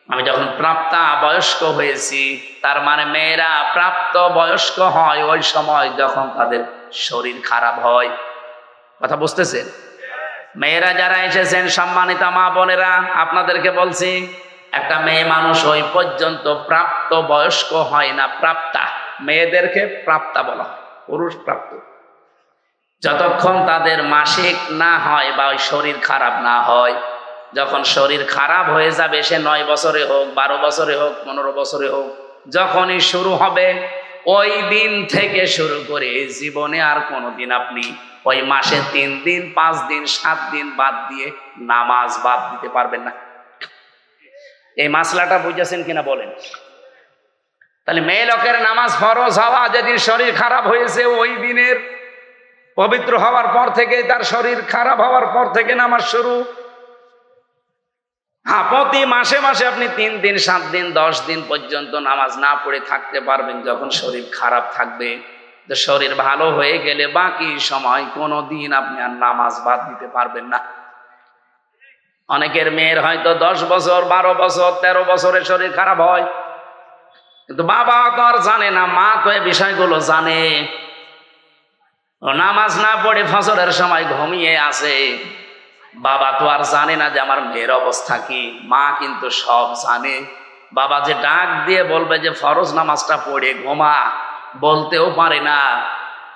আমি যখন প্রাপ্তা বয়স্ক হয়েছি, তার মানে মেয়েরা প্রাপ্ত বয়স্ক হয় ওই সময় যখন তাদের শরীর খারাপ হয়। কথা বুঝতেছেন? মেয়েরা যারা এসেছেন, সম্মানিতা মা বোনেরা, আপনাদেরকে বলছি, একটা মেয়ে মানুষ ওই পর্যন্ত প্রাপ্ত বয়স্ক হয় না, প্রাপ্তা। মেয়েদেরকে প্রাপ্তা বলা হয়, পুরুষ প্রাপ্ত। যতক্ষণ তাদের মাসিক না হয় বা ওই শরীর খারাপ না হয়, যখন শরীর খারাপ হয়ে যাবে, সে 9 বছরে হোক, 12 বছরে হোক, 15 বছরে হোক, যখনই শুরু হবে, ওই দিন থেকে শুরু করে জীবনে আর কোনোদিন আপনি ওই মাসে 3 দিন, 5 দিন, 7 দিন বাদ দিয়ে নামাজ বাদ দিতে পারবেন না। এই মাসলাটা বুঝেছেন কিনা বলেন? তাহলে মেয়ে লোকের নামাজ ফরজ হওয়া যেদিন শরীর খারাপ হয়েছে, ওই দিনের পবিত্র হওয়ার পর থেকে, তার শরীর খারাপ হওয়ার পর থেকে নামাজ শুরু। হ্যাঁ, প্রতি মাসে মাসে আপনি 3 দিন, 7 দিন, 10 দিন পর্যন্ত নামাজ না পড়ে থাকতে পারবেন যখন শরীর খারাপ থাকবে। তো শরীর ভালো হয়ে গেলে বাকি সময় কোনো দিন আপনি আর নামাজ বাদ দিতে পারবেন না। অনেকের মেয়ের হয়তো 10 বছর, 12 বছর, 13 বছরে শরীর খারাপ হয়, কিন্তু বাবা তো আর জানে না, মা তো এই বিষয়গুলো জানে। নামাজ না পড়ে ফজরের সময় ঘুমিয়ে আছে, বাবা তো আর জানে না যে আমার মেয়ের অবস্থা কি। মা কিন্তু সব জানে। বাবা যে ডাক দিয়ে বলবে যে ফরজ নামাজটা পড়ে ঘুমা, বলতেও পারে না।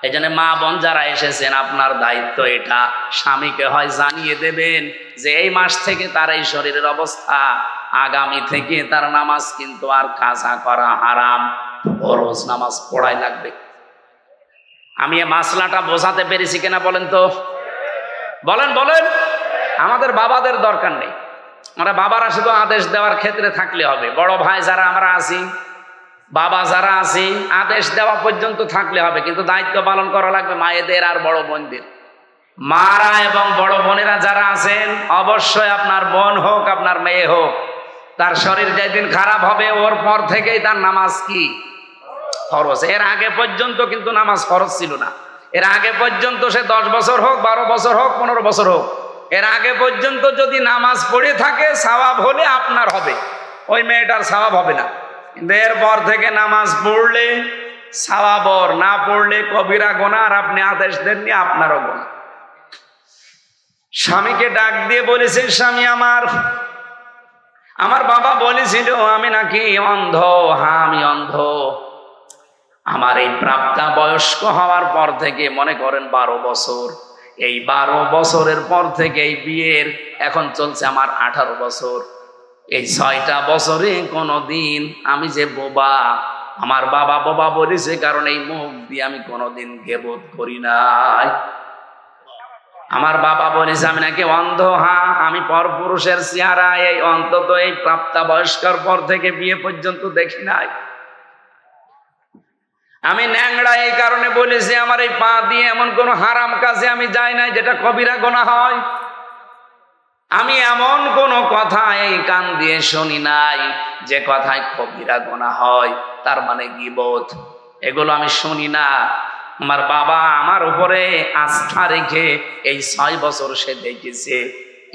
এই জন্য মা বোন যারা এসেছেন, আপনার দায়িত্ব এটা, স্বামীকে হয় জানিয়ে দেবেন যে এই মাস থেকে তার এই শরীরের অবস্থা, আগামী থেকে তার নামাজ কিন্তু আর কাজা করা হারাম, ফরজ নামাজ পড়াই লাগবে। আমি এই মাসলাটা বোঝাতে পেরেছি কিনা বলেন তো? বলেন বলেন। আমাদের বাবাদের দরকার নেই, আমরা বাবারা শুধু আদেশ দেওয়ার ক্ষেত্রে থাকলে হবে। বড় ভাই যারা আমরা আছি, বাবা যারা আছি, আদেশ দেওয়া পর্যন্ত থাকলে হবে, কিন্তু দায়িত্ব পালন করা লাগবে মায়েদের আর বড় বোনদের। মারা এবং বড় বোনেরা যারা আছেন, অবশ্যই আপনার বোন হোক, আপনার মেয়ে হোক, তার শরীর যেদিন খারাপ হবে, ওর পর থেকেই তার নামাজ কি ফরজ। এর আগে পর্যন্ত কিন্তু নামাজ ফরজ ছিল না। এর আগে পর্যন্ত সে 10 বছর হোক, 12 বছর হোক, 15 বছর হোক, এর আগে পর্যন্ত যদি নামাজ পড়ে থাকে, সওয়াব হলে আপনার হবে, ওই মেয়েটার সওয়াব হবে না। কিন্তু এরপর থেকে নামাজ পড়লে সওয়াব, না পড়লে কবিরা গুনাহ, আর আপনি আদেশ দেননি, আপনারও গুনাহ। স্বামীকে ডাক দিয়ে বলেছেন, স্বামী আমার বাবা বলেছিল আমি নাকি অন্ধ। হ্যাঁ, আমি অন্ধ। আমার এই প্রাপ্তা বয়স্ক হওয়ার পর থেকে, মনে করেন 12 বছর, এই 12 বছরের পর থেকে এই বিয়ের এখন চলছে আমার 18 বছর, এই 6টা বছরে কোনোদিন আমি যে বোবা, আমার বাবা বোবা বলেছে কারণ এই মুখ দিয়ে আমি কোনোদিন গীবত করি নাই। আমার বাবা বলেছে আমি নাকি অন্ধ। হ্যাঁ, আমি পরপুরুষের চেহারা এই অন্তত এই প্রাপ্তা বয়স্কর পর থেকে বিয়ে পর্যন্ত দেখি নাই। আমি ন্যাংড়া এই কারণে বলেছি আমার এই পা দিয়ে এমন কোন হারাম কাজে আমি যাই নাই যেটা কবিরা গুনাহ হয়। আমি এমন কোন কথা এই কান দিয়ে শুনি নাই যে কথায় কবিরা গুনাহ হয়, তার মানে গীবত, এগুলো আমি শুনি না। আমার বাবা আমার উপরে আস্থা রেখে এই 6 বছর সে দেখেছে,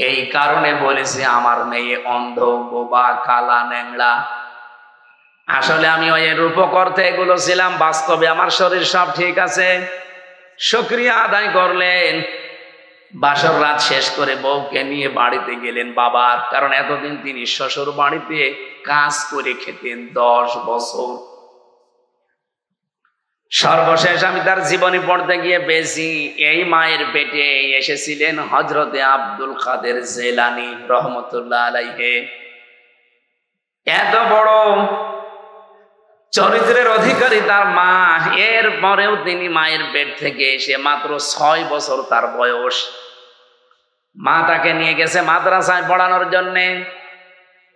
এই কারণে বলেছে আমার মেয়ে অন্ধ, বোবা, কালা, ন্যাংড়া। আসলে আমি ওই রূপকর্তে এগুলো ছিলাম, বাস্তবে আমার শরীর সব ঠিক আছে। শুকরিয়া আদায় করলেন। বাসর রাত শেষ করে বউকে নিয়ে বাড়িতে গেলেন বাবার, কারণ এতদিন তিনি শ্বশুর বাড়িতে কাজ করে খেতেন 10 বছর। সর্বশেষ আমি তার জীবনী পড়তে গিয়ে পেয়েছি এই মায়ের পেটে এসেছিলেন হযরতে আব্দুল কাদের জেলানী রহমতুল্লাহ আলাইহি। এত বড় চরিত্রের অধিকারী তার মা, এর পরেও তিনি মায়ের পেট থেকে এসে মাত্র 6 বছর তার বয়স, মা তাকে নিয়ে গেছে মাদ্রাসায় পড়ানোর জন্যে।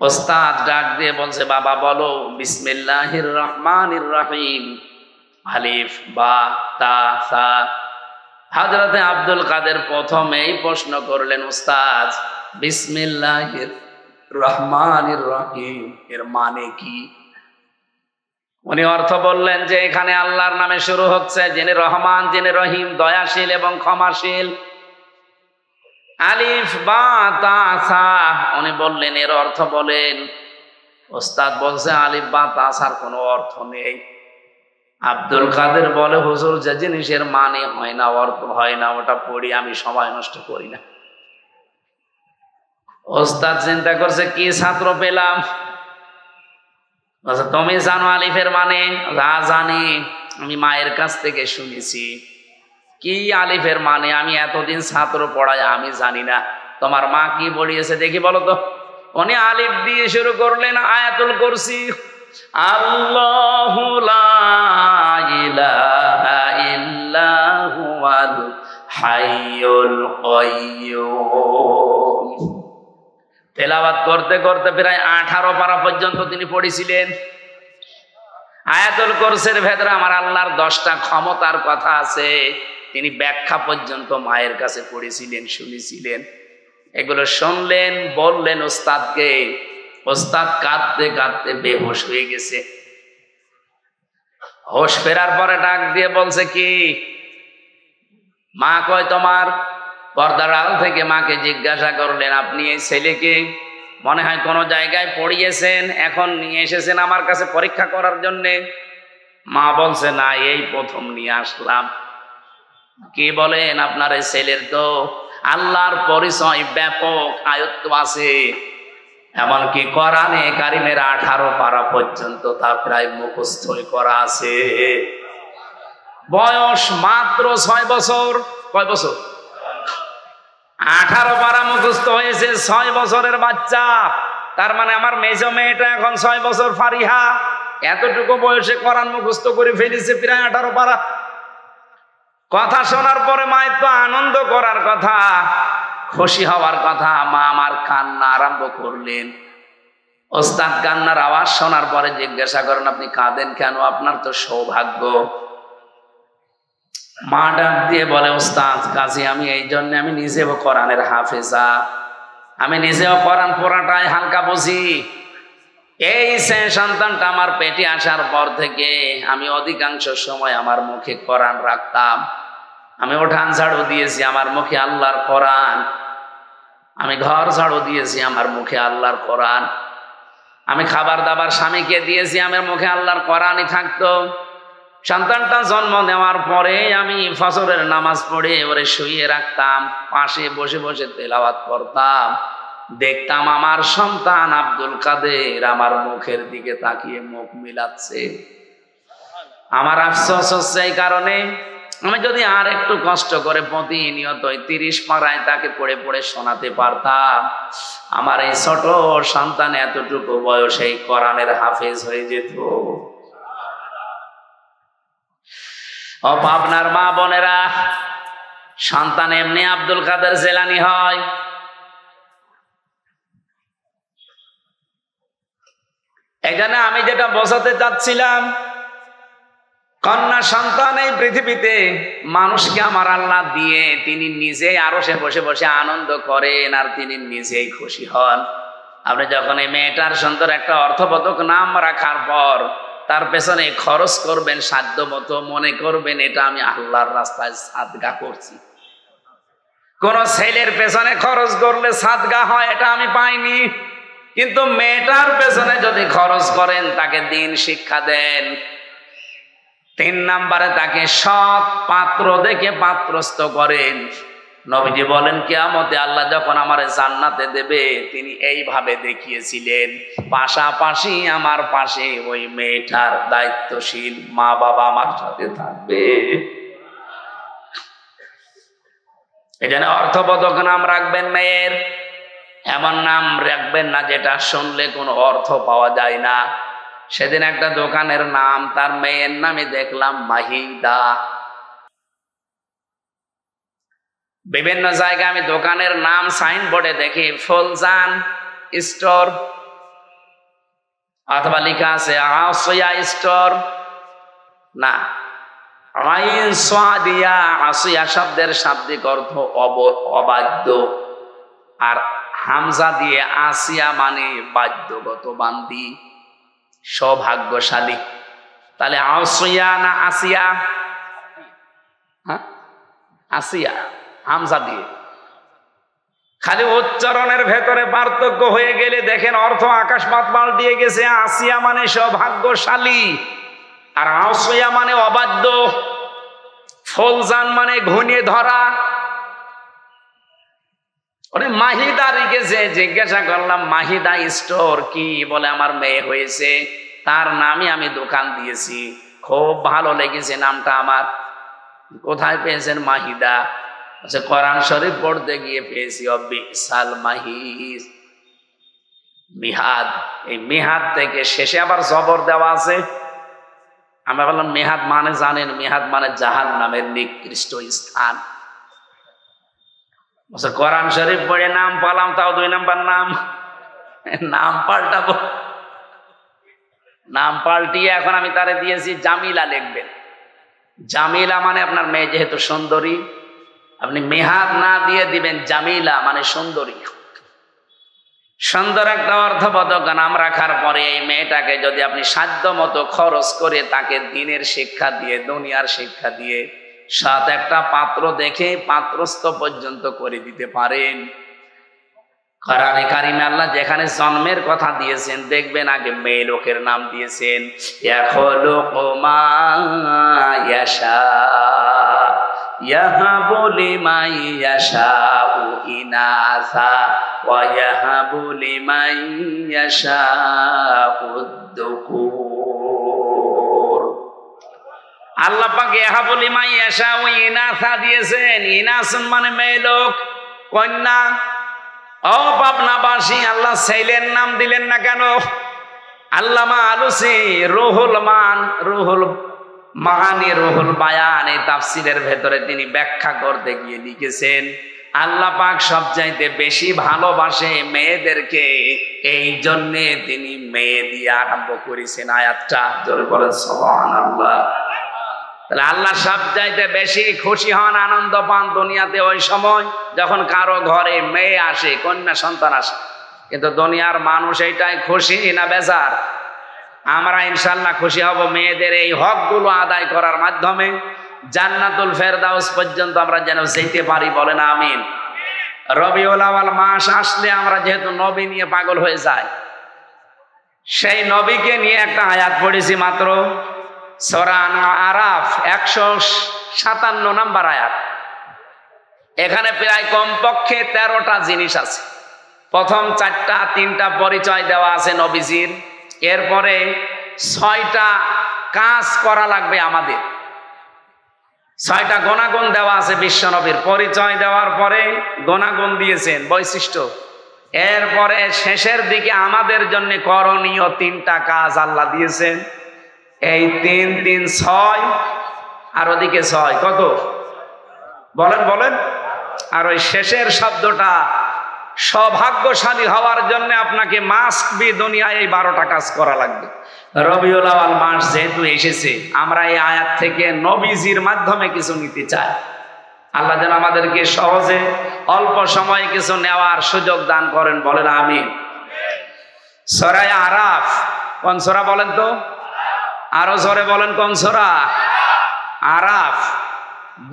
ওস্তাদ ডাক দিয়ে বলছে, বাবা বলো বিসমিল্লাহির রহমানির রহিম, আলিফ বা তা সা। হযরতে আব্দুল কাদের প্রথমেই প্রশ্ন করলেন, উস্তাদ বিসমিল্লাহির রহমানির রহিম এর মানে কি? উনি অর্থ বললেন যে এখানে আল্লাহর নামে শুরু হচ্ছে, যিনি রহমান, যিনি রহিম, দয়াশীল এবং ক্ষমাশীল। আলিফ বা তা সা, উনি বললেন এর অর্থ বলেন। ওস্তাদ বলছে আলিফ বা তা সার কোনো অর্থ নেই। আব্দুল কাদের বলে, হুজুর যে জিনিসের মানে হয় না, অর্থ হয় না, ওটা পড়ি আমি সময় নষ্ট করি না। ওস্তাদ চিন্তা করছে কি ছাত্র পেলাম। তুমি জানো আলিফের মানে? জানি, আমি মায়ের কাছ থেকে শুনেছি। কি আলিফের মানে? আমি এতদিন ছাত্র পড়াই, আমি জানি না। তোমার মা কি পড়িয়েছে দেখি বলো তো। উনি আলিফ দিয়ে শুরু করলেন আয়াতুল কুরসি। আল্লাহু লা ইলাহা ইল্লা হুয়াল হাইয়ুল কাইয়্যুম। তেলাওয়াত করতে করতে প্রায় 18 পারা পর্যন্ত তিনি পড়েছিলেন। আয়াতুল কুরসির ভেতরে আমার আল্লাহর 10টা ক্ষমতার কথা আছে, তিনি ব্যাখ্যা পর্যন্ত মায়ের কাছে পড়েছিলেন, শুনেছিলেন। এগুলো শুনলেন, বললেন ওস্তাদকে। ওস্তাদ কাঁদতে কাঁদতে বেহুশ হয়ে গেছে। হোশ ফেরার পরে ডাক দিয়ে বলছে, কি মা কয় তোমার? পর্দার আড়াল থেকে মাকে জিজ্ঞাসা করলেন, আপনি এই ছেলেকে মনে হয় কোনো জায়গায় পড়িয়েছেন, এখন নিয়ে এসেছেন আমার কাছে পরীক্ষা করার জন্যে? মা বলছে, না, এই প্রথম নিয়ে আসলাম। কি বলেন? আপনার এই ছেলের তো আল্লাহর পরিচয় ব্যাপক আয়ত্ত আছে, এমনকি কোরআনে কারিমের 18 পারা পর্যন্ত তা প্রায় মুখস্থই করা আছে। বয়স মাত্র 6 বছর। কয় বছর? 18 পারা মুখস্থ হয়েছে 6 বছরের বাচ্চা। তার মানে আমার মেজো মেয়েটা এখন 6 বছর ফারিহা, এতটুকু বয়সে কোরআন মুখস্থ করে ফেলেছে প্রায় 18 পারা। কথা শোনার পরে মায়ের তো আনন্দ করার কথা, খুশি হওয়ার কথা। মা আমার কান্না আরম্ভ করলেন। ওস্তাদ কান্নার আওয়াজ শোনার পরে জিজ্ঞাসা করেন, আপনি কাঁদেন কেন? আপনার তো সৌভাগ্য। মা ডাক দিয়ে বলে, ওস্তাদ কাজী আমি এই জন্য, আমি নিজেও কোরআনের হাফেজা, আমি নিজেও কোরআন পড়াটাই হালকা বুঝি। এই সন্তানটা আমার পেটে আসার পর থেকে আমি অধিকাংশ সময় আমার মুখে কোরআন রাখতাম। আমি উঠান ঝাড়ু দিয়েছি, আমার মুখে আল্লাহর কোরআন। আমি ঘর ঝাড়ু দিয়েছি, আমার মুখে আল্লাহর কোরআন। আমি খাবার দাবার স্বামীকে দিয়েছি, আমার মুখে আল্লাহর কোরআনই থাকতো। সন্তানটা জন্ম নেওয়ার পরে আমি ফজরের নামাজ পড়ে ওরে শুইয়ে রাখতাম, পাশে বসে বসে তেলাওয়াত করতাম। দেখতাম আমার সন্তান আব্দুল কাদের আমার মুখের দিকে তাকিয়ে মুখ মিলাচ্ছে। আমার আফসোস হচ্ছে এই কারণে, আমি যদি আর একটু কষ্ট করে প্রতিনিয়ত 30 পারায় তাকে পড়ে পড়ে শোনাতে পারতাম, আমার এই ছোট সন্তান এতটুকু বয়সে কোরআনের হাফেজ হয়ে যেত। ও আপনার মা বোনেরা, সন্তান এমনি আব্দুল কাদের জেলানী হয়। এখানে আমি যেটা বোঝাতে চাচ্ছিলাম, কন্যা সন্তান এই পৃথিবীতে মানুষকে আমার আল্লাহ দিয়ে তিনি নিজেই আরশে বসে বসে আনন্দ করেন আর তিনি নিজেই খুশি হন। আপনি যখন এই মেয়েটার সুন্দর একটা অর্থবোধক নাম রাখার পর তার পেছনে খরচ করবেন সাধ্য মতো, মনে করবেন এটা আমি আল্লাহর রাস্তায় সাদগা করছি। কোন ছেলের পেছনে খরচ করলে সাদগা হয় এটা আমি পাইনি, কিন্তু মেয়েটার পেছনে যদি খরচ করেন, তাকে দিন শিক্ষা দেন, 3 নম্বরে তাকে সৎ পাত্র দেখে পাত্রস্থ করেন। নবীজি বলেন কিয়ামতে আল্লাহ যখন আমারে জান্নাতে দেবে তিনি এইভাবে দেখিয়েছিলেন, পাশাপাশি আমার পাশে ওই মেয়েটার দায়িত্বশীল মা বাবা আমার সাথে থাকবে। এজন্য অর্থবোধক নাম রাখবেন মেয়ের, এমন নাম রাখবেন না যেটা শুনলে কোনো অর্থ পাওয়া যায় না। সেদিন একটা দোকানের নাম তার মেয়ের নামে দেখলাম মাহিদা। বিভিন্ন জায়গায় আমি দোকানের নাম সাইনবোর্ডে দেখি ফুলজান স্টোর, অথবা লেখা আছে আসিয়া স্টোর। না, আইন সাদিয়া, আসিয়া শব্দের শাব্দিক অর্থ অবাধ্য, আর হামজা দিয়ে আসিয়া মানে বাধ্যগত বান্দি, সৌভাগ্যশালী। তাহলে আসিয়া না আসিয়া? হ্যাঁ, আসিয়া হামজা দিয়ে। খালি উচ্চারণের ভেতরে পার্থক্য হয়ে গেলে দেখেন অর্থ আকাশ পাতাল দিয়ে গেছে। আসিয়া মানে সৌভাগ্যশালী, আর আসিয়া মানে অবাধ্য। ফুলজান মানে ঘনিয়ে ধরা। ওরে মাহিদা রেখেছে, জিজ্ঞাসা করলাম মাহিদা স্টোর কি? বলে আমার মেয়ে হয়েছে, তার নামে আমি দোকান দিয়েছি। খুব ভালো লেগেছে নামটা আমার। কোথায় পেয়েছেন? মাহিদা। আচ্ছা, কোরআন শরীফ পড়তে গিয়ে পেয়েছি অবিসাল মাহিদ, মিহাদ। এই মিহাদ থেকে শেষে আবার জবর দেওয়া আছে। আমরা বললাম মেহাদ মানে জানেন? মেহাদ মানে জাহান্নামের নিকৃষ্ট স্থান। কোরআন শরীফ পড়ে নাম পালাম, তাও 2 নম্বর নাম। নাম পাল্টাবো, নাম পাল্টিয়ে এখন আমি তারে দিয়েছি জামিলা লিখবেন। জামিলা মানে আপনার মেয়ে যেহেতু সুন্দরী, আপনি মেহাদ না দিয়ে দিবেন জামিলা মানে সুন্দরী। সুন্দর একটা অর্থবোধক নাম রাখার পরে এই মেয়েটাকে যদি আপনি সাধ্য মতো খরচ করে তাকে দিনের শিক্ষা দিয়ে, দুনিয়ার শিক্ষা দিয়ে, সাথে একটা পাত্র দেখে পাত্রস্থ পর্যন্ত করে দিতে পারেন। কোরআনে কারিমে আল্লাহ যেখানে জন্মের কথা দিয়েছেন দেখবেন আগে মেয়ে লোকের নাম দিয়েছেন। ইয়াখলুকু মা ইয়াশা ইয়াহাবু লিমান ইয়াশাউ ইনাসা ওয়া ইয়াহাবু লিমান ইয়াশাউ যুকুর। আল্লাহ পাক ইয়াহাবু লিমান ইয়াশাউ ইনাসা দিয়েছেন। ইনাসুন মানে মেয়ে লোক, কন্যা। ও পাবনাবাসী, আল্লাহ ছেলের নাম দিলেন না কেন? আল্লামা আলুসি রুহুল মান, রুহুল মাহানি, রুহুল বায়ান এই তাফসিরের ভেতরে তিনি ব্যাখ্যা করতে গিয়ে লিখেছেন আল্লাহ পাক সবচাইতে বেশি ভালোবাসে মেয়েদেরকে, এই জন্যে তিনি মেয়ে দিয়ে আরম্ভ করেছেন আয়াতটা। জোরে বলেন সুবহানাল্লাহ। তাহলে আল্লাহ সবচাইতে বেশি খুশি হন, আনন্দ পান দুনিয়াতে ওই সময় যখন কারো ঘরে মেয়ে আসে, কন্যা সন্তান আসে। কিন্তু দুনিয়ার মানুষ এইটাই খুশি না বেজার? আমরা ইনশাল্লাহ খুশি হব মেয়েদের এই হকগুলো আদায় করার মাধ্যমে। জান্নাতুল ফেরদাউস পর্যন্ত আমরা যেন যেতে পারি, বলেন আমিন। রবিউল আউয়াল মাস আসলে আমরা যেহেতু নবী নিয়ে পাগল হয়ে যাই, সেই নবীকে নিয়ে একটা আয়াত পড়েছি মাত্র, সূরা আরাফ 157 নম্বর আয়াত। এখানে প্রায় কমপক্ষে 13টা জিনিস আছে। প্রথম 4টা 3টা পরিচয় দেওয়া আছে নবীজির, এরপরে 6টা কাজ করা লাগবে আমাদের। 6টা গুণাগুণ দেওয়া আছে বিশ্বনবীর। পরিচয় দেওয়ার পরে গুণাগুণ দিয়েছেন, বৈশিষ্ট্য। এরপরে শেষের দিকে আমাদের জন্য করণীয় 3টা কাজ আল্লাহ দিয়েছেন। এই 3 3 6 আর ওদিকে 6 কত? বলেন বলেন। আর ওই শেষের শব্দটা সৌভাগ্যশালী হওয়ার জন্য আপনাকে মাস্ট বি দুনিয়ায় এই 12টা কাজ করা লাগবে। রবিউল আউয়াল মাস যেহেতু এসেছে, আমরা এই আয়াত থেকে নবীজির মাধ্যমে কিছু নিতে চাই। আল্লাহ যেন আমাদেরকে সহজে অল্প সময়ে কিছু নেওয়ার সুযোগ দান করেন, বলেন আমিন। সূরা আরাফ কোন সূরা বলেন তো? আরো জোরে বলেন, কোন সূরা? আরাফ।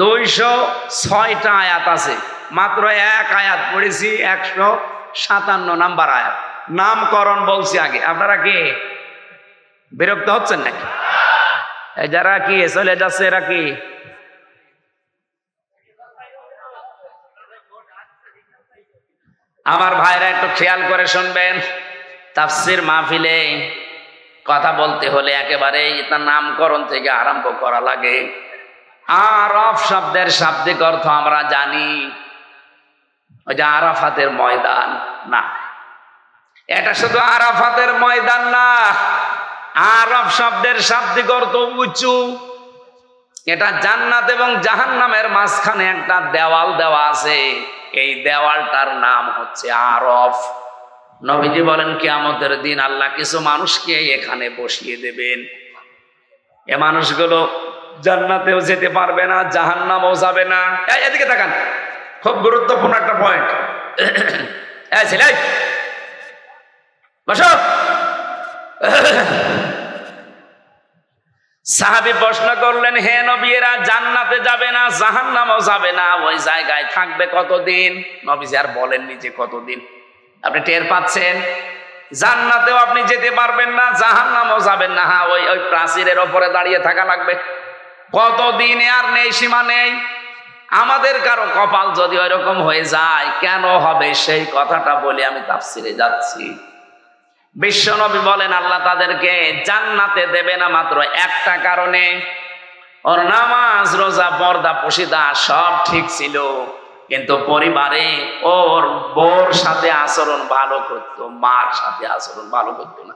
206টা আয়াত আছে, মাত্র এক আয়াত পড়েছি, 157 নাম্বার আয়াত। নামকরণ বলছি আগে। আপনারা কি বিরক্ত হচ্ছেন নাকি? যারা কি চলে যাচ্ছে এরা কি? আমার ভাইরা একটু খেয়াল করে শুনবেন, তাফসীর মাহফিলে কথা বলতে হলে একেবারে তার নামকরণ থেকে আরম্ভ করা লাগে। আরাফ শব্দের শাব্দিক অর্থ আমরা জানি, ওই যে আরাফাতের ময়দান না, এটা শুধু আরাফাতের ময়দান না। আরাফ শব্দের শাব্দিক অর্থ উঁচু। এটা জান্নাত এবং জাহান্নামের মাঝখানে একটা দেওয়াল দেওয়া আছে, এই দেওয়ালটার নাম হচ্ছে আরফ। নবীজি বলেন কিয়ামতের দিন আল্লাহ কিছু মানুষকে এখানে বসিয়ে দেবেন। এ মানুষগুলো জান্নাতেও যেতে পারবে না, জাহান্নামেও যাবে না। এদিকে তাকান, খুব গুরুত্বপূর্ণ একটা পয়েন্ট। এই ছেলে বসো। সাহাবী প্রশ্ন করলেন, হে নবী, এরা জান্নাতে যাবে না, জাহান্নামেও যাবে না, ওই জায়গায় থাকবে কতদিন? নবীজি আর বলেননি যে কতদিন। আপনি টের পাচ্ছেন, জান্নাতেও আপনি যেতে পারবেন না, জাহান্নামেও যাবেন না। হ্যাঁ, ওই প্রাচীরের ওপরে দাঁড়িয়ে থাকা লাগবে। কতদিন আর নেই, সীমা নেই। আমাদের কারো কপাল যদি ওইরকম হয়ে যায়, কেন হবে সেই কথাটা বলে আমি তাফসিরে যাচ্ছি। বিশ্বনবী বলেন আল্লাহ তাদেরকে জান্নাতে দেবে না মাত্র একটা কারণে, ওর নামাজ রোজা পর্দা পশিদা সব ঠিক ছিল, কিন্তু পরিবারে ওর বউর সাথে আচরণ ভালো করতো, মার সাথে আচরণ ভালো করতো না।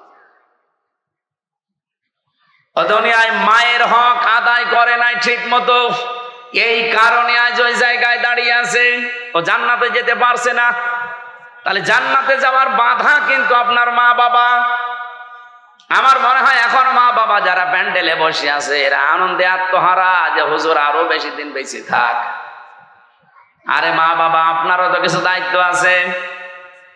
দুনিয়ায় মায়ের হক আদায় করে নাই ঠিক মতো, এই কারণে আজ ওই জায়গায় দাঁড়িয়ে আছে। ও জান্নাতে যেতে পারছে না। তাহলে জান্নাতে যাওয়ার বাধা কিন্তু আপনার মা বাবা। আমার মনে হয় এখন মা বাবা যারা প্যান্ডেলে বসে আছে এরা আনন্দে আত্মহারা, যে হুজুর আরো বেশি দিন বেঁচে থাক। আরে মা বাবা, আপনারও তো কিছু দায়িত্ব আছে।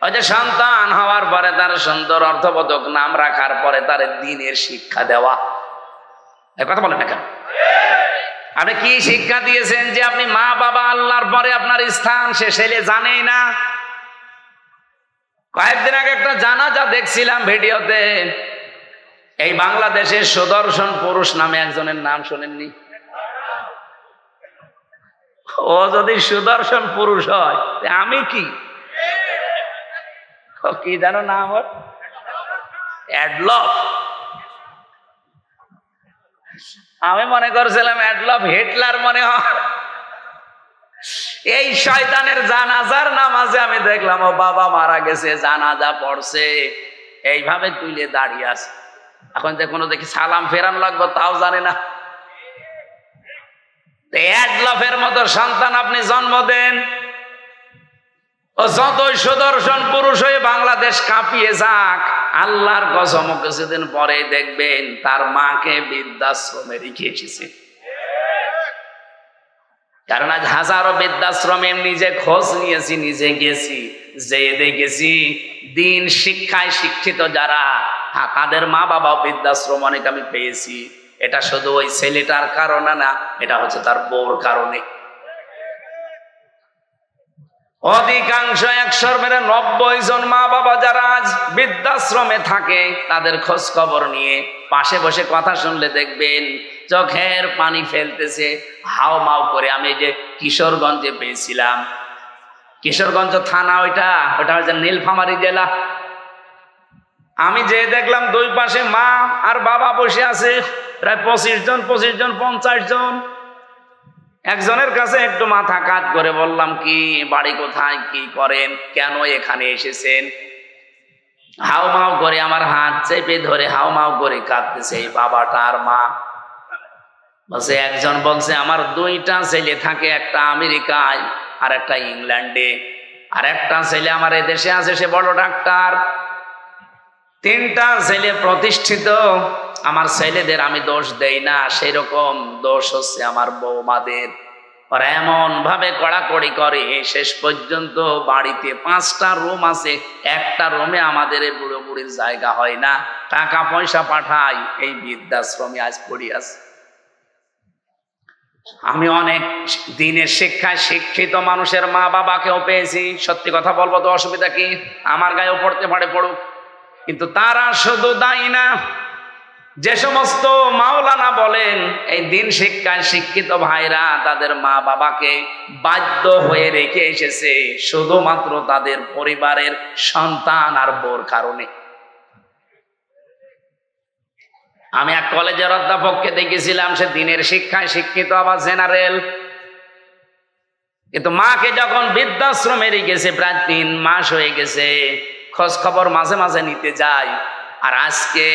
ওই যে সন্তান হওয়ার পরে তার সুন্দর অর্থবোধক নাম রাখার পরে তার দ্বীনের শিক্ষা দেওয়া। কথা বলেন না কেন? আপনি কি শিক্ষা দিয়েছেন যে আপনি মা বাবা আল্লাহর পরে আপনার স্থান সে ছেলে জানেই না? কয়েকদিন আগে একটা জানাজা দেখছিলাম ভিডিওতে। এই বাংলাদেশের সুদর্শন পুরুষ নামে একজনের নাম শোনেননি? ও যদি সুদর্শন পুরুষ হয়, আমি কি কি জানো নাম ওর? অ্যাডলফ। আমি মনে করছিলাম অ্যাডলফ হিটলার মনে হয়। এই শয়তানের জানাজার নামাজে আমি দেখলাম ও বাবা মারা গেছে, জানাজা পড়ছে, এইভাবে তুলে দাঁড়িয়ে আছে। এখন যে কোনো দেখি সালাম ফেরান লাগবে তাও জানে না। অ্যাডলফের মতো সন্তান আপনি জন্ম দেন, ও যতই সুদর্শন পুরুষ হয়ে বাংলাদেশ কাঁপিয়ে যাক, আল্লাহর কসম কিছুদিন পরে দেখবেন তার মাকে বৃদ্ধাশ্রমে রেখে এসেছে। কারণ আজ হাজারো বৃদ্ধাশ্রমে নিজে খোঁজ নিয়েছি, নিজে গেছি, যে দেখেছি দিন শিক্ষায় শিক্ষিত যারা তাদের মা বাবা বৃদ্ধাশ্রম অনেক আমি পেয়েছি। এটা শুধু ওই ছেলেটার কারণে না, এটা হচ্ছে তার বউর কারণে। অধিকাংশ 190 জন মা বাবা যারা আজ বৃদ্ধাশ্রমে থাকে তাদের খোঁজ খবর নিয়ে পাশে বসে কথা শুনলে দেখবেন চোখের পানি ফেলতেছে, হাও মাও করে। আমি যে কিশোরগঞ্জে পেয়েছিলাম, কিশোরগঞ্জ থানা, ওইটা হচ্ছে নীলফামারী জেলা। আমি যে দেখলাম দুই পাশে মা আর বাবা বসে আছে, প্রায় 25 জন 50 জন। একজনের কাছে একটু মাথা কাজ করে বললাম, কি বাড়ি কোথায়, কি করেন, কেন এখানে এসেছেন? হাও মাও করে আমার হাত চেপে ধরে হাও মাও করে কাঁদতেছে এই বাবাটা আর মা। বলছে, একজন বলছে আমার 2টা ছেলে থাকে, একটা আমেরিকায় আর একটা ইংল্যান্ডে। আর একটা ছেলে আমার এদেশে আছে, সে বড় ডাক্তার। 3টা ছেলে প্রতিষ্ঠিত। আমার ছেলেদের আমি দোষ দেই না, সেরকম দোষ হচ্ছে আমার বৌমাদের। ওরা এমন ভাবে কড়াকড়ি করে, শেষ পর্যন্ত বাড়িতে 5টা রুম আছে, একটা রুমে আমাদের এই বুড়ো বুড়ির জায়গা হয় না। টাকা পয়সা পাঠাই, এই বৃদ্ধাশ্রমে আজ পড়ি আছে। আমি অনেক দিনের শিক্ষায় শিক্ষিত মানুষের মা বাবাকেও পেয়েছি। সত্যি কথা বলবো তো অসুবিধা কি? আমার গায়েও পড়তে পারে, পড়ুক। কিন্তু তারা শুধু দায়ী না। যে সমস্ত মাওলানা বলেন এই দিন শিক্ষায় শিক্ষিত ভাইরা তাদের মা বাবাকে বাধ্য হয়ে রেখে এসেছে শুধুমাত্র তাদের পরিবারের সন্তান আর বউর কারণে। আমি এক কলেজের অধ্যাপককে দেখেছিলাম, সে দিনের শিক্ষায় শিক্ষিত, আবার জেনারেল, কিন্তু মাকে যখন বৃদ্ধাশ্রমে রেখেছে, প্রায় 3 মাস হয়ে গেছে, খোঁজ খবর মাঝে মাঝে নিতে যায়। আর আজকে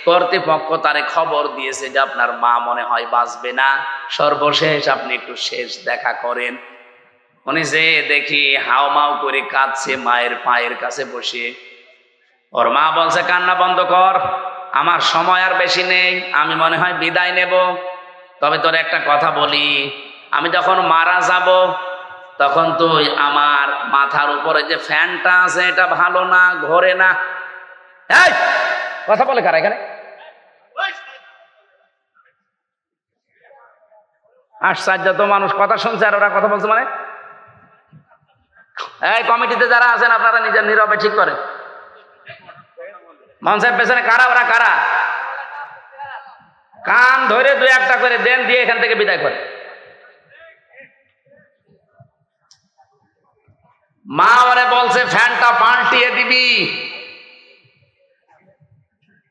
কর্তৃপক্ষ তারে খবর দিয়েছে যে আপনার মা মনে হয় বাঁচবে না, সর্বশেষ আপনি একটু শেষ দেখা করেন। উনি যে দেখি হাওমাও করে কাঁদছে মায়ের পায়ের কাছে বসে। ওর মা বলছে, কান্না বন্ধ কর, আমার সময় আর বেশি নেই, আমি মনে হয় বিদায় নেব। তবে তোর একটা কথা বলি, আমি যখন মারা যাব তখন তুই আমার মাথার উপরে যে ফ্যানটা আছে এটা ভালো না, ঘোরে না। এই কথা বলে কারা এখানে? আশ্চর্য তো, মানুষ কথা শুনছে আর ওরা কথা বলছে। মানে এই কমিটিতে যারা আছেন আপনারা নিজের নীরবে ঠিক করেন। মঞ্চের পেছনে কারা? ওরা কারা? কান ধরে 2-1টা করে দেন, দিয়ে এখান থেকে বিদায় করে। মা ওরে বলছে ফ্যানটা পাল্টিয়ে দিবি।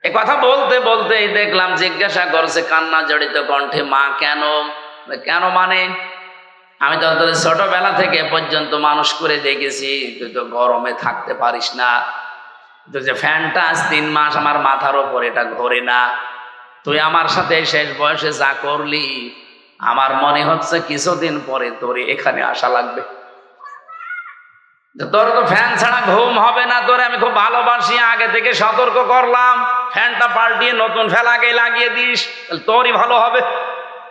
এ কথা বলতে বলতে দেখলাম জিজ্ঞাসা করছে কান্না জড়িত কণ্ঠে, মা কেন? কেন মানে? আমি তো তোদের ছোটবেলা থেকে পর্যন্ত মানুষ করে দেখেছি, তুই তো গরমে থাকতে পারিস না, তো যে ফ্যানটা আজ 3 মাস আমার মাথার ওপর, এটা ঘোরে না। তুই আমার সাথে শেষ বয়সে যা করলি, আমার মনে হচ্ছে কিছুদিন পরে তোর এখানে আসা লাগবে। তোর তো ফ্যান ছাড়া ঘুম হবে না, তোরে আমি খুব ভালোবাসি, আগে থেকে সতর্ক করলাম, ফ্যানটা পাল্টিয়ে নতুন ফ্যান আগে লাগিয়ে দিস, তোরই ভালো হবে।